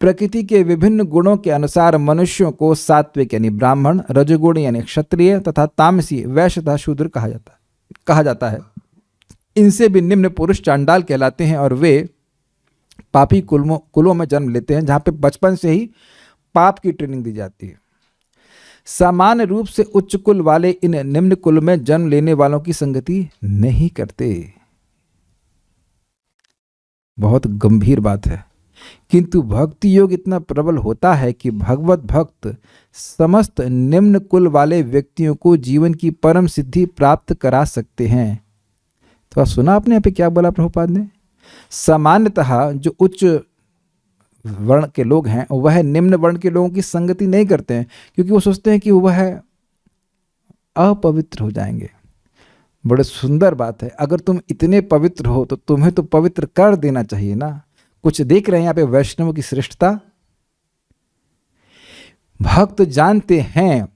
प्रकृति के विभिन्न गुणों के अनुसार मनुष्यों को सात्विक यानी ब्राह्मण, रजोगुण यानी क्षत्रिय तथा तामसी वैश्य तथा शूद्र कहा जाता है। इनसे भी निम्न पुरुष चांडाल कहलाते हैं और वे पापी कुलों में जन्म लेते हैं, जहाँ पे बचपन से ही पाप की ट्रेनिंग दी जाती है। सामान्य रूप से उच्च कुल वाले इन निम्न कुल में जन्म लेने वालों की संगति नहीं करते। बहुत गंभीर बात है। किंतु भक्ति योग इतना प्रबल होता है कि भगवत भक्त समस्त निम्न कुल वाले व्यक्तियों को जीवन की परम सिद्धि प्राप्त करा सकते हैं। तो सुना आपने यहाँ पे क्या बोला प्रभुपाद ने? सामान्यतः जो उच्च वर्ण के लोग हैं वह निम्न वर्ण के लोगों की संगति नहीं करते हैं, क्योंकि वो सोचते हैं कि वह अपवित्र हो जाएंगे। बड़े सुंदर बात है। अगर तुम इतने पवित्र हो तो तुम्हें तो पवित्र कर देना चाहिए ना। कुछ देख रहे हैं यहाँ पे वैष्णवों की श्रेष्ठता। भक्त जानते हैं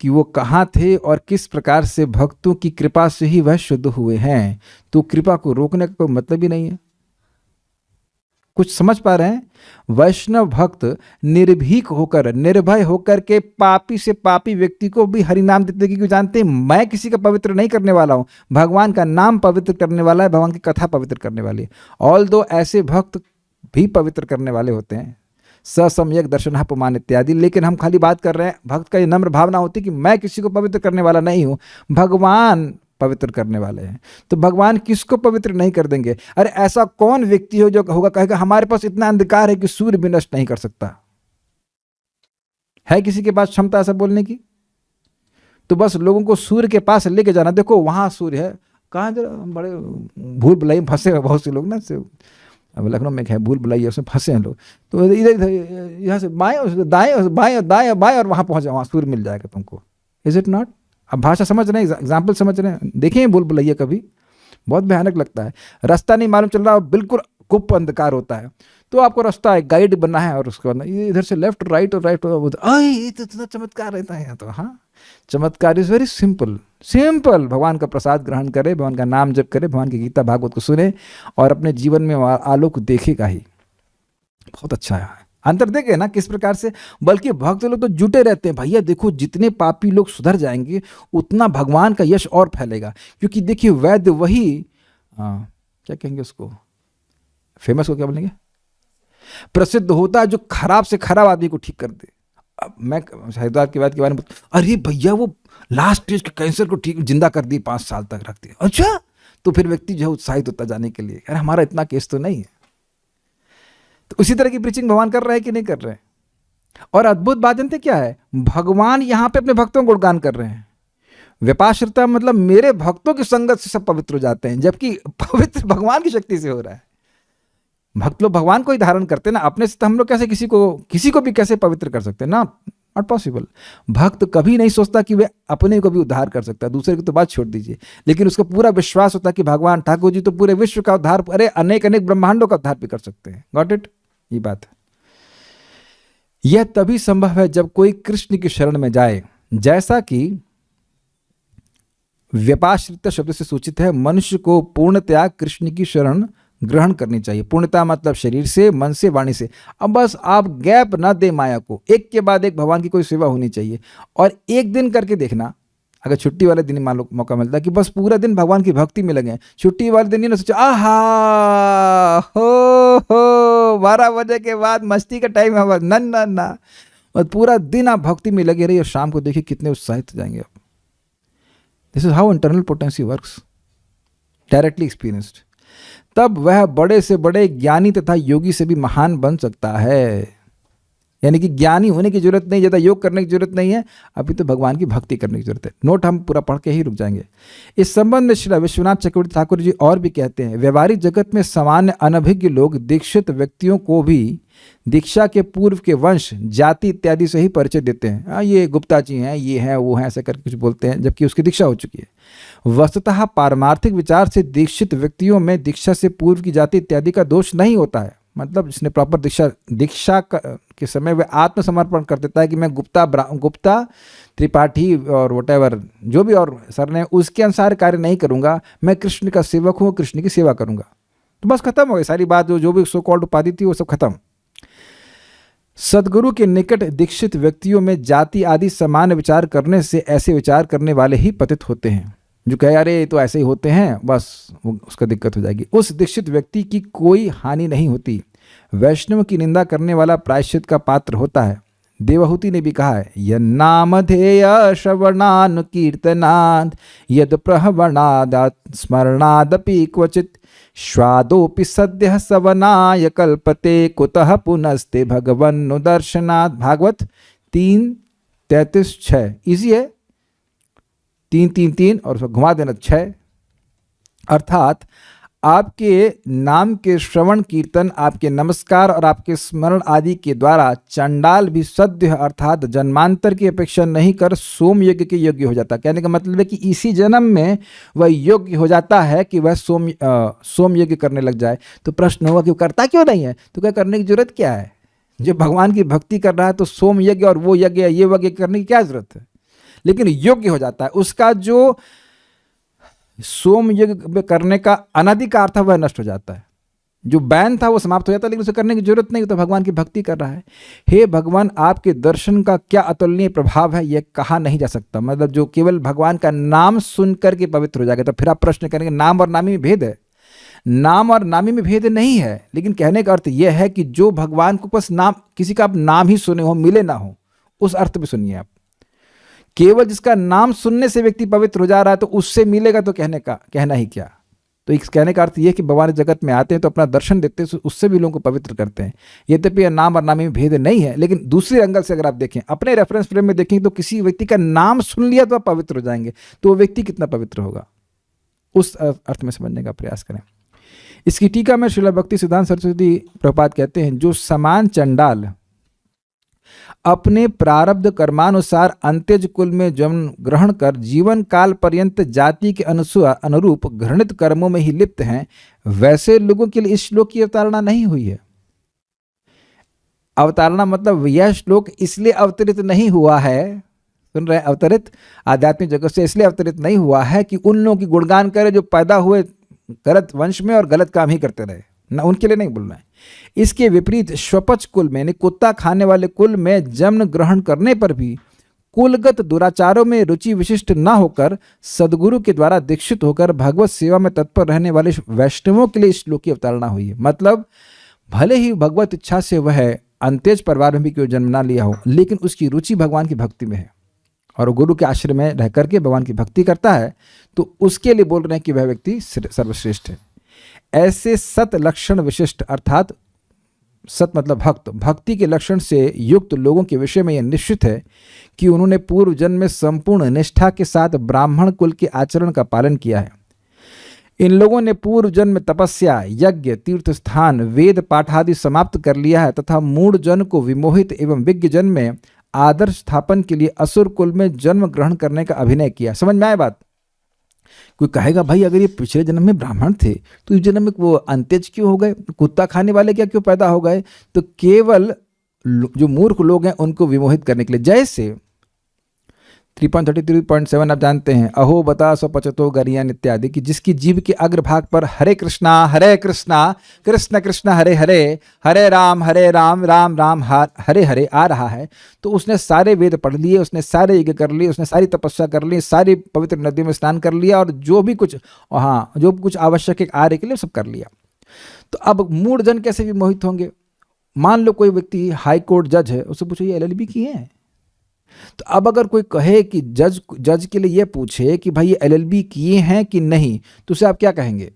कि वो कहाँ थे और किस प्रकार से भक्तों की कृपा से ही वह शुद्ध हुए हैं, तो कृपा को रोकने का कोई मतलब ही नहीं है। कुछ समझ पा रहे हैं? वैष्णव भक्त निर्भीक होकर, निर्भय होकर के पापी से पापी व्यक्ति को भी हरिनाम देते, क्योंकि जानते हैं मैं किसी का पवित्र नहीं करने वाला हूं, भगवान का नाम पवित्र करने वाला है, भगवान की कथा पवित्र करने वाली है। ऑल दो ऐसे भक्त भी पवित्र करने वाले होते हैं, ससम्यक दर्शन पुमान इत्यादि। लेकिन हम खाली बात कर रहे हैं, भक्त का ये नम्र भावना होती है कि मैं किसी को पवित्र करने वाला नहीं हूं, भगवान पवित्र करने वाले हैं। तो भगवान किसको पवित्र नहीं कर देंगे? अरे ऐसा कौन व्यक्ति हो जो होगा कहेगा हमारे पास इतना अंधकार है कि सूर्य भी नष्ट नहीं कर सकता? है किसी के पास क्षमता ऐसा बोलने की? तो बस लोगों को सूर्य के पास लेके जाना, देखो वहां सूर्य है, कहाँ जरा बड़े भूल भुलाई फंसे हैं बहुत से लोग ना। अब लखनऊ में है भूल भुलैया, उसमें फंसे हैं लोग। तो इधर यहाँ से बाएं दाएं बाएं दाएं बाएं और वहां पहुंच जाओ, वहां सूर्य मिल जाएगा तुमको। Is it not? अब भाषा समझ रहे हैं, एग्जाम्पल समझ रहे हैं? देखें भूल भुलैया कभी, बहुत भयानक लगता है। रास्ता नहीं मालूम चल रहा, बिल्कुल कुप अंधकार होता है, तो आपको रास्ता है, गाइड बनना है, और उसके बाद इधर से लेफ्ट राइट और राइट, ये तो इतना चमत्कार रहता है यहाँ तो। हाँ, चमत्कार इज वेरी सिंपल। सिंपल, भगवान का प्रसाद ग्रहण करे, भगवान का नाम जप करे, भगवान की गीता भागवत को सुने और अपने जीवन में आलोक देखेगा ही। बहुत अच्छा है। अंतर देखे ना किस प्रकार से। बल्कि भक्त लोग तो जुटे रहते हैं, भैया देखो जितने पापी लोग सुधर जाएंगे उतना भगवान का यश और फैलेगा। क्योंकि देखिए वैद्य वही क्या कहेंगे उसको, फेमस को क्या बोलेंगे, प्रसिद्ध होता है जो खराब से खराब आदमी को ठीक कर दे। अब मैं हरिद्वार की बात के बारे में, अरे भैया वो लास्ट स्टेज के कैंसर को ठीक जिंदा कर दी, 5 साल तक रख दिया। अच्छा, तो फिर व्यक्ति जो है उत्साहित होता जाने के लिए, अरे हमारा इतना केस तो नहीं है। तो उसी तरह की प्रीचिंग भगवान कर रहे हैं कि नहीं कर रहे हैं? और अद्भुत बात जानते क्या है, भगवान यहां पे अपने भक्तों को गुणगान कर रहे हैं। व्यपाश्रिता मतलब मेरे भक्तों की संगत से सब पवित्र हो जाते हैं, जबकि पवित्र भगवान की शक्ति से हो रहा है। भक्त लोग भगवान को ही धारण करते हैं ना, अपने से तो हम लोग कैसे किसी को भी कैसे पवित्र कर सकते हैं ना? Not possible. भक्त कभी नहीं सोचता कि वे अपने को भी उद्धार कर सकता है, दूसरे की तो बात छोड़ दीजिए, लेकिन उसको पूरा विश्वास होता है कि भगवान ठाकुर जी तो पूरे विश्व का उद्धार, अरे अनेक अनेक ब्रह्मांडों का उद्धार भी कर सकते हैं। Got it? ये बात है। यह तभी संभव है जब कोई कृष्ण की शरण में जाए, जैसा कि व्यपाश्रित शब्द से सूचित है। मनुष्य को पूर्णतया कृष्ण की शरण ग्रहण करनी चाहिए। पूर्णता मतलब शरीर से, मन से, वाणी से। अब बस आप गैप ना दे माया को, एक के बाद एक भगवान की कोई सेवा होनी चाहिए। और एक दिन करके देखना, अगर छुट्टी वाले दिन मान लो मौका मिलता है कि बस पूरा दिन भगवान की भक्ति में लगे, छुट्टी वाले दिन ही ना सोचो आहा हो 12 बजे के बाद मस्ती का टाइम है, ना बस पूरा दिन आप भक्ति में लगे रहिए और शाम को देखिए कितने उत्साहित हो जाएंगे आप। This is how internal potency works, directly experienced. तब वह बड़े से बड़े ज्ञानी तथा योगी से भी महान बन सकता है। यानी कि ज्ञानी होने की जरूरत नहीं, ज़्यादा योग करने की जरूरत नहीं है, अभी तो भगवान की भक्ति करने की जरूरत है। नोट हम पूरा पढ़ के ही रुक जाएंगे। इस संबंध में श्री विश्वनाथ चक्रवर्ती ठाकुर जी और भी कहते हैं, व्यवहारिक जगत में सामान्य अनभिज्ञ लोग दीक्षित व्यक्तियों को भी दीक्षा के पूर्व के वंश, जाति इत्यादि से ही परिचय देते हैं। ये गुप्ता जी हैं, ये हैं, वो हैं, ऐसा करके कुछ बोलते हैं, जबकि उसकी दीक्षा हो चुकी है। वस्तुतः पारमार्थिक विचार से दीक्षित व्यक्तियों में दीक्षा से पूर्व की जाति इत्यादि का दोष नहीं होता है। मतलब जिसने प्रॉपर दीक्षा के समय वह आत्मसमर्पण कर देता है कि मैं गुप्ता त्रिपाठी और वटेवर जो भी और सर ने उसके अनुसार कार्य नहीं करूंगा, मैं कृष्ण का सेवक हूँ, कृष्ण की सेवा करूंगा, तो बस खत्म हो गई सारी बात। जो भी सो कॉल्ड उपाधि थी वो सब खत्म। सदगुरु के निकट दीक्षित व्यक्तियों में जाति आदि समान विचार करने से ऐसे विचार करने वाले ही पतित होते हैं। जो कहे अरे तो ऐसे ही होते हैं, बस उसका दिक्कत हो जाएगी। उस दीक्षित व्यक्ति की कोई हानि नहीं होती। वैष्णव की निंदा करने वाला प्रायश्चित का पात्र होता है। देवहूति ने भी कहा है, यन्नामधेय श्रवणान कीर्तनाद यद प्रहवणाद स्मरणादपि क्वचित श्वादोपि सद्यः सवनाय कल्पते कुतः पुनस्ते भगवन्नु दर्शनात्। भागवत 3:33-6 इजी है, 3-3-3 और उसको घुमा देना 6। अर्थात आपके नाम के श्रवण कीर्तन, आपके नमस्कार और आपके स्मरण आदि के द्वारा चंडाल भी सद्य अर्थात जन्मांतर की अपेक्षा नहीं कर सोम यज्ञ के योग्य हो जाता। कहने का मतलब है कि इसी जन्म में वह योग्य हो जाता है कि वह सोम यज्ञ करने लग जाए। तो प्रश्न होगा कि वो करता क्यों नहीं है? तो क्या करने की जरूरत क्या है? जो भगवान की भक्ति कर रहा है तो सोम यज्ञ और वो यज्ञ ये यज्ञ करने की क्या जरूरत है? लेकिन योग्य हो जाता है। उसका जो सोम यज्ञ करने का अनाधिकार था वह नष्ट हो जाता है, जो बैन था वो समाप्त हो जाता है, लेकिन उसे करने की जरूरत नहीं, तो भगवान की भक्ति कर रहा है। हे भगवान, आपके दर्शन का क्या अतुलनीय प्रभाव है, यह कहा नहीं जा सकता। मतलब जो केवल भगवान का नाम सुन करके पवित्र हो जाएगा। तो फिर आप प्रश्न करेंगे नाम और नामी में भेद है? नाम और नामी में भेद नहीं है, लेकिन कहने का अर्थ यह है कि जो भगवान को बस नाम, किसी का आप नाम ही सुने हो, मिले ना हो, उस अर्थ में सुनिए आप। केवल जिसका नाम सुनने से व्यक्ति पवित्र हो जा रहा है तो उससे मिलेगा, तो कहना ही क्या। तो इस कहने का अर्थ यह कि भगवान जगत में आते हैं तो अपना दर्शन देते हैं, उससे भी लोगों को पवित्र करते हैं। यद्यपि नाम और नामी में भेद नहीं है, लेकिन दूसरे एंगल से अगर आप देखें, अपने रेफरेंस फ्रेम में देखें, तो किसी व्यक्ति का नाम सुन लिया तो आप पवित्र हो जाएंगे, तो वो व्यक्ति कितना पवित्र होगा, उस अर्थ में समझने का प्रयास करें। इसकी टीका में श्रील भक्ति सिद्धांत सरस्वती प्रभुपाद कहते हैं, जो समान चंडाल अपने प्रारब्ध कर्मानुसार अंत्यज कुल में जन्म ग्रहण कर जीवन काल पर्यंत जाति के अनुरूप घृणित कर्मों में ही लिप्त हैं, वैसे लोगों के लिए इस श्लोक की अवतारणा नहीं हुई है। अवतारणा मतलब यह श्लोक इसलिए अवतरित नहीं हुआ है, सुन रहे हैं, अवतरित आध्यात्मिक जगत से इसलिए अवतरित नहीं हुआ है कि उन लोगों की गुणगान करे जो पैदा हुए गलत वंश में और गलत काम ही करते रहे, ना, उनके लिए नहीं बोलना है। इसके विपरीत स्वपच कुल में, कुत्ता खाने वाले कुल में जन्म ग्रहण करने पर भी कुलगत दुराचारों में रुचि विशिष्ट न होकर सदगुरु के द्वारा दीक्षित होकर भगवत सेवा में तत्पर रहने वाले वैष्णवों के लिए इस श्लोक की अवतारणा हुई है। मतलब भले ही भगवत इच्छा से वह अंत्यज परिवार में भी क्यों जन्म ना लिया हो, लेकिन उसकी रुचि भगवान की भक्ति में है और गुरु के आश्रय में रह करके भगवान की भक्ति करता है, तो उसके लिए बोल रहे हैं कि वह व्यक्ति सर्वश्रेष्ठ है। ऐसे सत लक्षण विशिष्ट अर्थात सत मतलब भक्त, भक्ति के लक्षण से युक्त लोगों के विषय में यह निश्चित है कि उन्होंने पूर्व जन्म में संपूर्ण निष्ठा के साथ ब्राह्मण कुल के आचरण का पालन किया है। इन लोगों ने पूर्व जन्म में तपस्या, यज्ञ, तीर्थ स्थान, वेद पाठ आदि समाप्त कर लिया है तथा मूढ़ जन को विमोहित एवं विज्ञ जन में आदर्श स्थापन के लिए असुर कुल में जन्म ग्रहण करने का अभिनय किया। समझ में आए बात? कोई कहेगा भाई अगर ये पिछले जन्म में ब्राह्मण थे तो इस जन्म में वो अंत्यज क्यों हो गए, कुत्ता खाने वाले क्या क्यों पैदा हो गए? तो केवल जो मूर्ख लोग हैं उनको विमोहित करने के लिए। जैसे 3.33.7 आप जानते हैं, अहो बता सो पचतो गरियान इत्यादि की, जिसकी जीभ के अग्रभाग पर हरे कृष्णा कृष्ण कृष्ण हरे हरे, हरे राम राम राम हरे हरे आ रहा है, तो उसने सारे वेद पढ़ लिए, उसने सारे यज्ञ कर लिए, उसने सारी तपस्या कर ली, सारी पवित्र नदियों में स्नान कर लिया और जो भी कुछ आवश्यक है आर्य के लिए सब कर लिया। तो अब मूढ़ जन कैसे विमोहित होंगे? मान लो कोई व्यक्ति हाई कोर्ट जज है, उससे पूछो ये LLB किए हैं? तो अब अगर कोई कहे कि जज के लिए ये पूछे कि भाई ये LLB किए हैं कि नहीं, तो उसे आप क्या कहेंगे?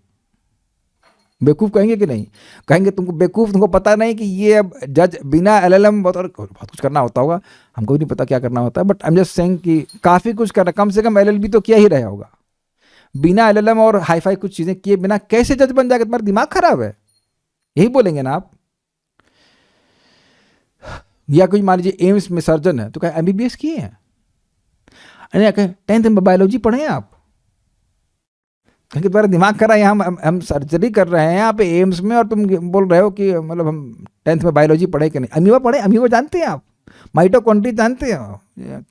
बेवकूफ़ कहेंगे कि नहीं? कहेंगे तुमको बेवकूफ़, तुमको पता नहीं कि ये अब जज बिना एलएलएम बहुत कुछ करना होता होगा, हमको भी नहीं पता क्या करना होता है, but I am just saying कि काफ़ी कुछ करना, कम से कम एलएलबी तो किया ही रहा होगा। बिना एलएलएम और हाई फाई कुछ चीज़ें किए बिना कैसे जज बन जाएगा? तुम्हारा दिमाग खराब है, यही बोलेंगे ना आप। या कोई मान लीजिए एम्स में सर्जन है तो क्या एमबीबीएस किए हैं? अरे कहें 10th में बायोलॉजी पढ़े हैं आप? क्योंकि तुम्हारा दिमाग खराब है, हम सर्जरी कर रहे हैं यहाँ पे एम्स में और तुम बोल रहे हो कि मतलब हम 10th में बायोलॉजी पढ़े कि नहीं? अमीबा पढ़े? अमीबा जानते हैं आप? माइटोकॉन्ड्रिया जानते हो?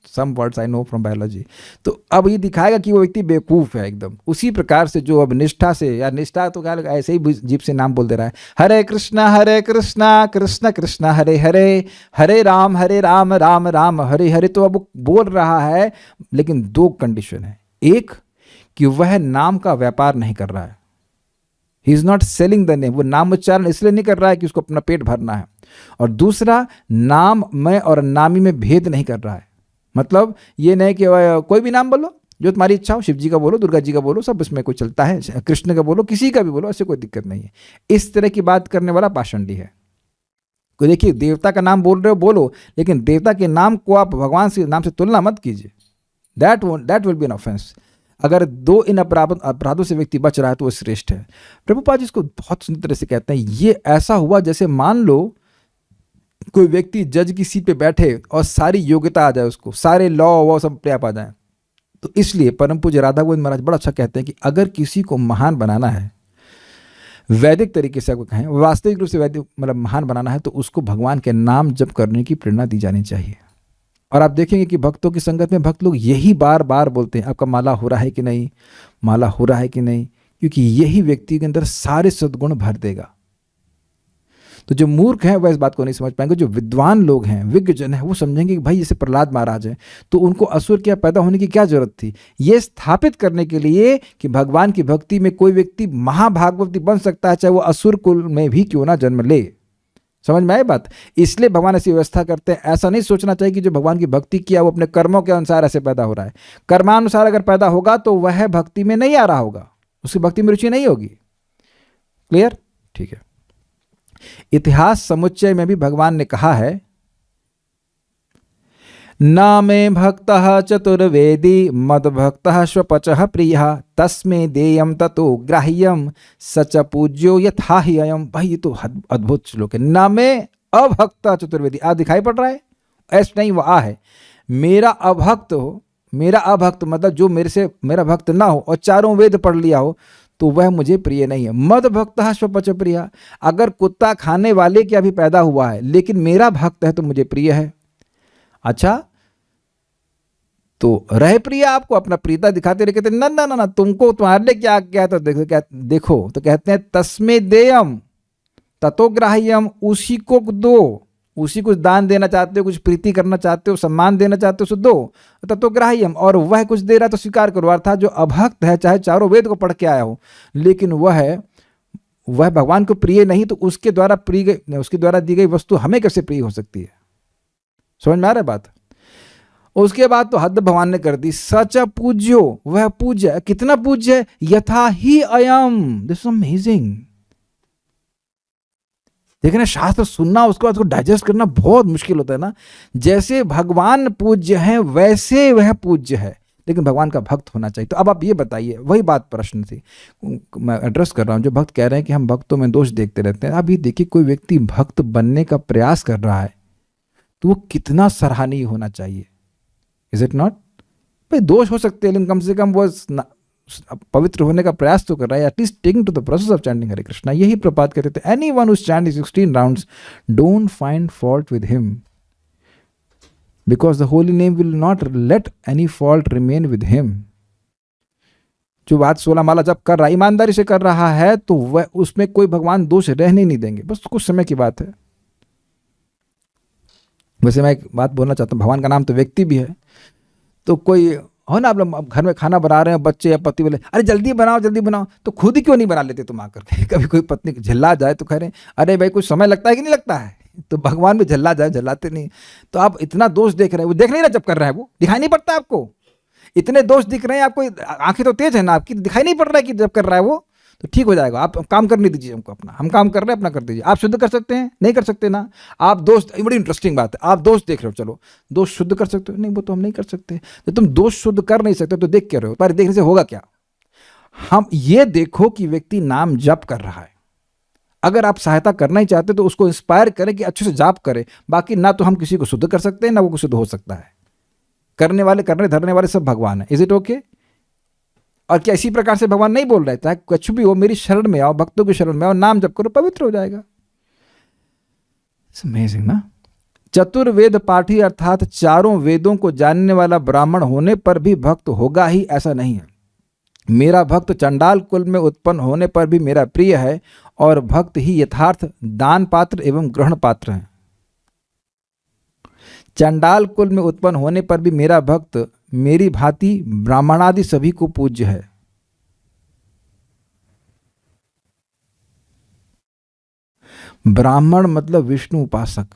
Some words I know from biology. तो अब ये दिखाएगा कि वो व्यक्ति बेवकूफ़ है एकदम। उसी प्रकार से जो अब निष्ठा से, या निष्ठा तो क्या ऐसे ही जीप से नाम बोल दे रहा है, हरे कृष्णा कृष्ण कृष्ण हरे हरे, हरे राम राम राम हरे हरे। तो अब वो बोल रहा है, लेकिन दो कंडीशन है। एक कि वह नाम का व्यापार नहीं कर रहा है, he is not selling the name, वो नाम उच्चारण इसलिए नहीं कर रहा है कि उसको अपना पेट भरना है। और दूसरा, नाम में और नामी में भेद नहीं कर रहा है। मतलब ये नहीं कि कोई भी नाम बोलो जो तुम्हारी इच्छा हो, शिव जी का बोलो, दुर्गा जी का बोलो, सब इसमें कोई चलता है, कृष्ण का बोलो, किसी का भी बोलो, ऐसे कोई दिक्कत नहीं है। इस तरह की बात करने वाला पाषंडी है। कोई देखिए देवता का नाम बोल रहे हो बोलो, लेकिन देवता के नाम को आप भगवान से नाम से तुलना मत कीजिए, that will be an offence. अगर दो इन अपराधों से व्यक्ति बच रहा है तो वो श्रेष्ठ है। प्रभुपाद जी इसको बहुत सुंदर तरह से कहते हैं। ये ऐसा हुआ जैसे मान लो कोई व्यक्ति जज की सीट पे बैठे और सारी योग्यता आ जाए उसको, सारे लॉ वॉ सब अपने आप आ जाए। तो इसलिए परम पूज्य राधा गोविंद महाराज बड़ा अच्छा कहते हैं कि अगर किसी को महान बनाना है, वैदिक तरीके से आपको कहें, वास्तविक रूप से वैदिक मतलब महान बनाना है, तो उसको भगवान के नाम जप करने की प्रेरणा दी जानी चाहिए। और आप देखेंगे कि भक्तों की संगत में भक्त लोग यही बार बार बोलते हैं, आपका माला हो रहा है कि नहीं, माला हो रहा है कि नहीं, क्योंकि यही व्यक्ति के अंदर सारे सद्गुण भर देगा। तो जो मूर्ख हैं वह इस बात को नहीं समझ पाएंगे। जो विद्वान लोग हैं, विज्ञ जन हैं, वो समझेंगे कि भाई जैसे प्रहलाद महाराज हैं, तो उनको असुर क्या पैदा होने की क्या जरूरत थी? ये स्थापित करने के लिए कि भगवान की भक्ति में कोई व्यक्ति महाभागवती बन सकता है, चाहे वो असुर कुल में भी क्यों ना जन्म ले। समझ में आए बात? इसलिए भगवान ऐसी व्यवस्था करते हैं। ऐसा नहीं सोचना चाहिए कि जो भगवान की भक्ति किया वो अपने कर्मों के अनुसार ऐसे पैदा हो रहा है। कर्मानुसार अगर पैदा होगा तो वह भक्ति में नहीं आ रहा होगा, उसकी भक्ति में रुचि नहीं होगी। क्लियर? ठीक है। इतिहास समुच्चय में भी भगवान ने कहा है, न मे भक्तः चतुर्वेदी मद भक्तः स्वपचः प्रियः तस्मै देयं ततो ग्राह्यं सच पूज्यो यथा हि अयम्। भाई ये तो अद्भुत श्लोक है। न मे अभक्त चतुर्वेदी, आ दिखाई पड़ रहा है, ऐसा नहीं वो आ है। मेरा अभक्त हो, मेरा अभक्त मतलब जो मेरे से मेरा भक्त ना हो और चारों वेद पढ़ लिया हो, तो वह मुझे प्रिय नहीं है। मद भक्तः स्वपच प्रिय, अगर कुत्ता खाने वाले क्या भी पैदा हुआ है लेकिन मेरा भक्त है तो मुझे प्रिय है। अच्छा, तो रहे प्रिय आपको, अपना प्रियता दिखाते रहे, कहते ना ना ना ना तुमको तुम्हारे लिए क्या क्या है, तो देखो तो कहते हैं तस्मै देयम ततो ग्राह्यम, उसी को दो, उसी कुछ दान देना चाहते हो, कुछ प्रीति करना चाहते हो, सम्मान देना चाहते हो, सो दो, ततो ग्राह्यम। और वह कुछ दे रहा है तो स्वीकार करो। अर्थात जो अभक्त है, चाहे चारों वेद को पढ़ के आया हो, लेकिन वह भगवान को प्रिय नहीं, तो उसके द्वारा दी गई वस्तु हमें कैसे प्रिय हो सकती है? समझ में आ रहा है बात? उसके बाद तो हद भगवान ने कर दी, सच पूज्यो, वह पूज्य, कितना पूज्य है, यथा ही अयम। This is amazing. देखना, शास्त्र सुनना, उसके बाद उसको डाइजेस्ट करना बहुत मुश्किल होता है ना। जैसे भगवान पूज्य हैं वैसे वह पूज्य है, लेकिन भगवान का भक्त होना चाहिए। तो अब आप ये बताइए, वही बात प्रश्न थी मैं एड्रेस कर रहा हूं। जो भक्त कह रहे हैं कि हम भक्तों में दोष देखते रहते हैं, अब ये देखिए कोई व्यक्ति भक्त बनने का प्रयास कर रहा है तो वो कितना सराहनीय होना चाहिए। Is it not? भाई दोष हो सकते हैं, लेकिन कम से कम वो पवित्र होने का प्रयास तो कर रहा है, at least taking to the process of chanting Hare Krishna. यही प्रपात कहते थे, anyone who chants 16 rounds don't find fault with him, because the holy name will not let any fault remain with him. जो बात 16 माला जब कर रहा है, ईमानदारी से कर रहा है, तो वह उसमें कोई भगवान दोष रहने नहीं देंगे, बस कुछ समय की बात है। वैसे मैं एक बात बोलना चाहता हूँ, भगवान का नाम तो व्यक्ति भी है। तो कोई हो ना, आप लोग घर में खाना बना रहे हैं, बच्चे या पति बोले अरे जल्दी बनाओ जल्दी बनाओ, तो खुद ही क्यों नहीं बना लेते तुम आकर के? कभी कोई पत्नी झल्ला जाए तो कह रहे अरे भाई कुछ समय लगता है कि नहीं लगता है? तो भगवान भी झल्ला जाए, झल्लाते नहीं। तो आप इतना दोष देख रहे हैं, वो देख नहीं रहा जब कर रहा है, वो दिखाई नहीं पड़ता आपको? इतने दोष दिख रहे हैं आपको, आंखें तो तेज है ना आपकी, दिखाई नहीं पड़ रहा है कि जब कर रहा है वो? तो ठीक हो जाएगा। आप काम करने दीजिए हमको अपना, हम काम कर रहे हैं अपना कर दीजिए। आप शुद्ध कर सकते हैं? नहीं कर सकते ना। आप दोष, बड़ी इंटरेस्टिंग बात है, आप दोष देख रहे हो, चलो दोष शुद्ध कर सकते हो? नहीं, वो तो हम नहीं कर सकते। तो तुम दोष शुद्ध कर नहीं सकते तो देख क्या रहे हो? पर देखने से होगा क्या? हम ये देखो कि व्यक्ति नाम जप कर रहा है। अगर आप सहायता करना ही चाहते तो उसको इंस्पायर करें कि अच्छे से जाप करे। बाकी ना तो हम किसी को शुद्ध कर सकते हैं ना वो शुद्ध हो सकता है। करने वाले, करने धरने वाले सब भगवान है। Is it okay? और क्या इसी प्रकार से भगवान नहीं बोल रहे, चाहे कुछ भी हो मेरी शरण में आओ, भक्तों की शरण में आओ, नाम जप करो, पवित्र हो जाएगा। अमेजिंग ना। चतुर्वेद पाठी अर्थात चारों वेदों को जानने वाला ब्राह्मण होने पर भी भक्त होगा ही, ऐसा नहीं है। मेरा भक्त चंडाल कुल में उत्पन्न होने पर भी मेरा प्रिय है, और भक्त ही यथार्थ दान पात्र एवं ग्रहण पात्र है। चंडाल कुल में उत्पन्न होने पर भी मेरा भक्त मेरी भांति ब्राह्मणादि सभी को पूज्य है। ब्राह्मण मतलब विष्णु उपासक,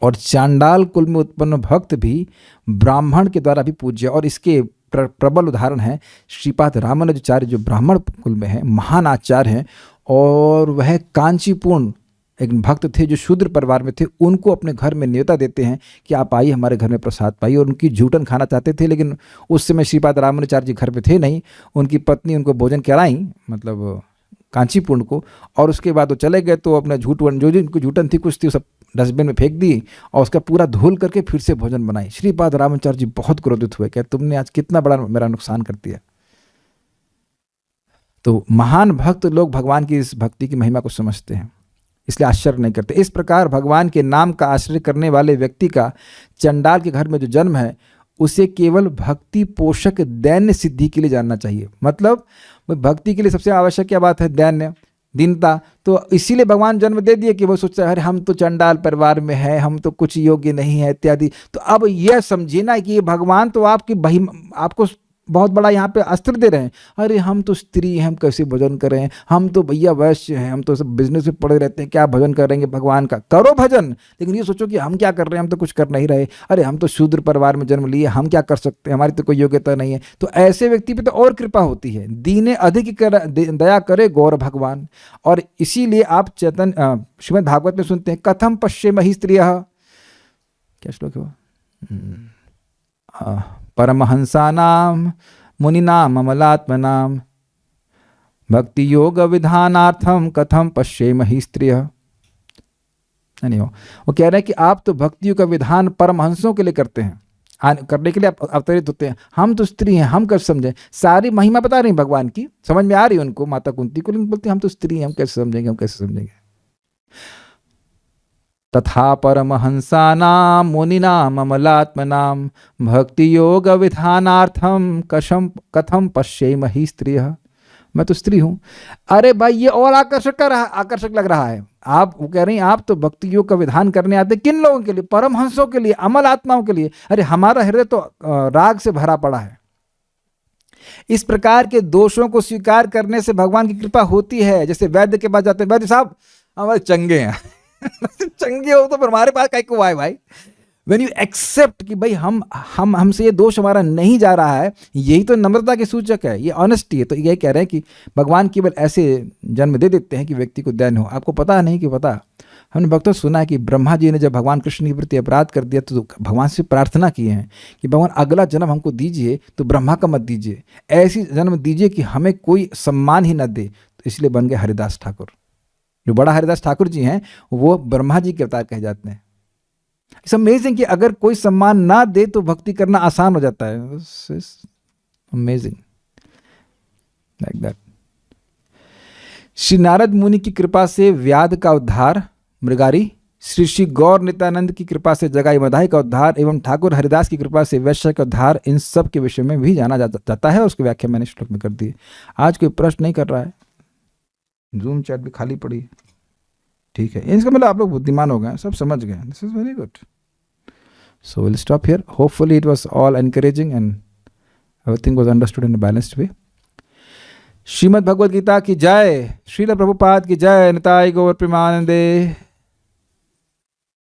और चांडाल कुल में उत्पन्न भक्त भी ब्राह्मण के द्वारा भी पूज्य। और इसके प्रबल उदाहरण है श्रीपाद रामानुजाचार्य, जो ब्राह्मण कुल में है, महान आचार्य हैं, और वह कांचीपूर्ण एक भक्त थे जो शूद्र परिवार में थे। उनको अपने घर में न्योता देते हैं कि आप आइए हमारे घर में प्रसाद पाइए। और उनकी जूठन खाना चाहते थे, लेकिन उस समय श्रीपाद रामानुजाचार्य जी घर पे थे नहीं। उनकी पत्नी उनको भोजन कराई, मतलब कांचीपूर्ण को, और उसके बाद वो चले गए। तो अपना झूठन, जो उनको जूठन थी कुछ थी, सब डस्टबिन में फेंक दी और उसका पूरा धुल करके फिर से भोजन बनाई। श्रीपाद रामानुजाचार्य जी बहुत क्रोधित हुए, क्या तुमने आज कितना बड़ा मेरा नुकसान कर दिया। तो महान भक्त लोग भगवान की इस भक्ति की महिमा को समझते हैं, इसलिए आश्चर्य नहीं करते। इस प्रकार भगवान के नाम का आश्रय करने वाले व्यक्ति का चंडाल के घर में जो जन्म है उसे केवल भक्ति पोषक दैन्य सिद्धि के लिए जानना चाहिए। मतलब भक्ति के लिए सबसे आवश्यक क्या बात है? दैन्य, दीनता। तो इसीलिए भगवान जन्म दे दिए कि वो सोचता है अरे हम तो चंडाल परिवार में हैं, हम तो कुछ योग्य नहीं है इत्यादि। तो अब यह समझिए ना कि ये भगवान तो आपकी आपको बहुत बड़ा यहाँ पे अस्त्र दे रहे हैं। अरे हम तो स्त्री हैं, हम कैसे भजन करें, हम तो भैया वैश्य हैं, हम तो सब बिजनेस में पड़े रहते हैं, क्या भजन करेंगे भगवान का? करो भजन, लेकिन ये सोचो कि हम क्या कर रहे हैं, हम तो कुछ कर नहीं रहे। अरे हम तो शूद्र परिवार में जन्म लिए, हम क्या कर सकते हैं, हमारी तो कोई योग्यता नहीं है। तो ऐसे व्यक्ति पे तो और कृपा होती है। दीने अधिक दया करे गौर भगवान। और इसीलिए आप श्रीमद् भागवत में सुनते हैं, कथम पश्येमहि स्त्रियः, क्या श्लोक है वो? परमहंसानां मुनीनां अमलात्मनां भक्ति योग विधानार्थम कथम पश्येमहि स्त्रियः। नहीं हो, वो कह रहे हैं कि आप तो भक्तियों का विधान परमहंसों के लिए करते हैं, करने के लिए अवतरित होते हैं। हम तो स्त्री हैं, हम कैसे समझें? सारी महिमा बता रही भगवान की, समझ में आ रही है उनको, माता कुंती को, लेकिन बोलते हैं हम तो स्त्री हैं, हम कैसे समझेंगे, हम कैसे समझेंगे। तथा परमहंसानां मुनीनां अमलात्मनां भक्ति योग विधानार्थम कथम पश्येमहि स्त्रियः। मैं तो स्त्री हूं। अरे भाई ये और आकर्षक लग रहा है। आप वो कह रही हैं आप तो भक्ति योग का विधान करने आते, किन लोगों के लिए? परमहंसों के लिए, अमल आत्माओं के लिए। अरे हमारा हृदय तो राग से भरा पड़ा है। इस प्रकार के दोषों को स्वीकार करने से भगवान की कृपा होती है। जैसे वैद्य के पास जाते हैं, वैद्य साहब हमारे चंगे हैं चंगे हो तो फिर हमारे पास काहे को आए भाई? When you accept कि भाई हमसे ये दोष हमारा नहीं जा रहा है, यही तो नम्रता के सूचक है, ये ऑनेस्टी है। तो यही कह रहे हैं कि भगवान केवल ऐसे जन्म दे देते हैं कि व्यक्ति को दैन्य हो। आपको पता नहीं कि पता, हमने भक्तों सुना है कि ब्रह्मा जी ने जब भगवान कृष्ण के प्रति अपराध कर दिया तो भगवान से प्रार्थना की है कि भगवान अगला जन्म हमको दीजिए तो ब्रह्मा का मत दीजिए, ऐसी जन्म दीजिए कि हमें कोई सम्मान ही न दे। तो इसलिए बन गए हरिदास ठाकुर। जो बड़ा हरिदास ठाकुर जी हैं वो ब्रह्मा जी के अवतार कहे जाते हैं। इट्स अमेजिंग कि अगर कोई सम्मान ना दे तो भक्ति करना आसान हो जाता है। Amazing like that. Shri Narad मुनि की कृपा से व्याध का उद्धार, मृगारी, श्री गौर नित्यानंद की कृपा से जगाई मधाई का उद्धार एवं ठाकुर हरिदास की कृपा से वैश्य का उद्धार, इन सब के विषय में भी जाना जाता है और उसकी व्याख्या मैंने श्लोक में कर दी। आज कोई प्रश्न नहीं कर रहा है, जूम चैट भी खाली पड़ी है, ठीक है। इसका मतलब आप लोग बुद्धिमान हो गए, सब समझ गए। This is very good. So will stop here. Hopefully it was all encouraging and everything was understood in a balanced way. श्रीमद् भगवद गीता की जय, श्रील प्रभुपाद की जय, निताय गौर प्रेमानंदे।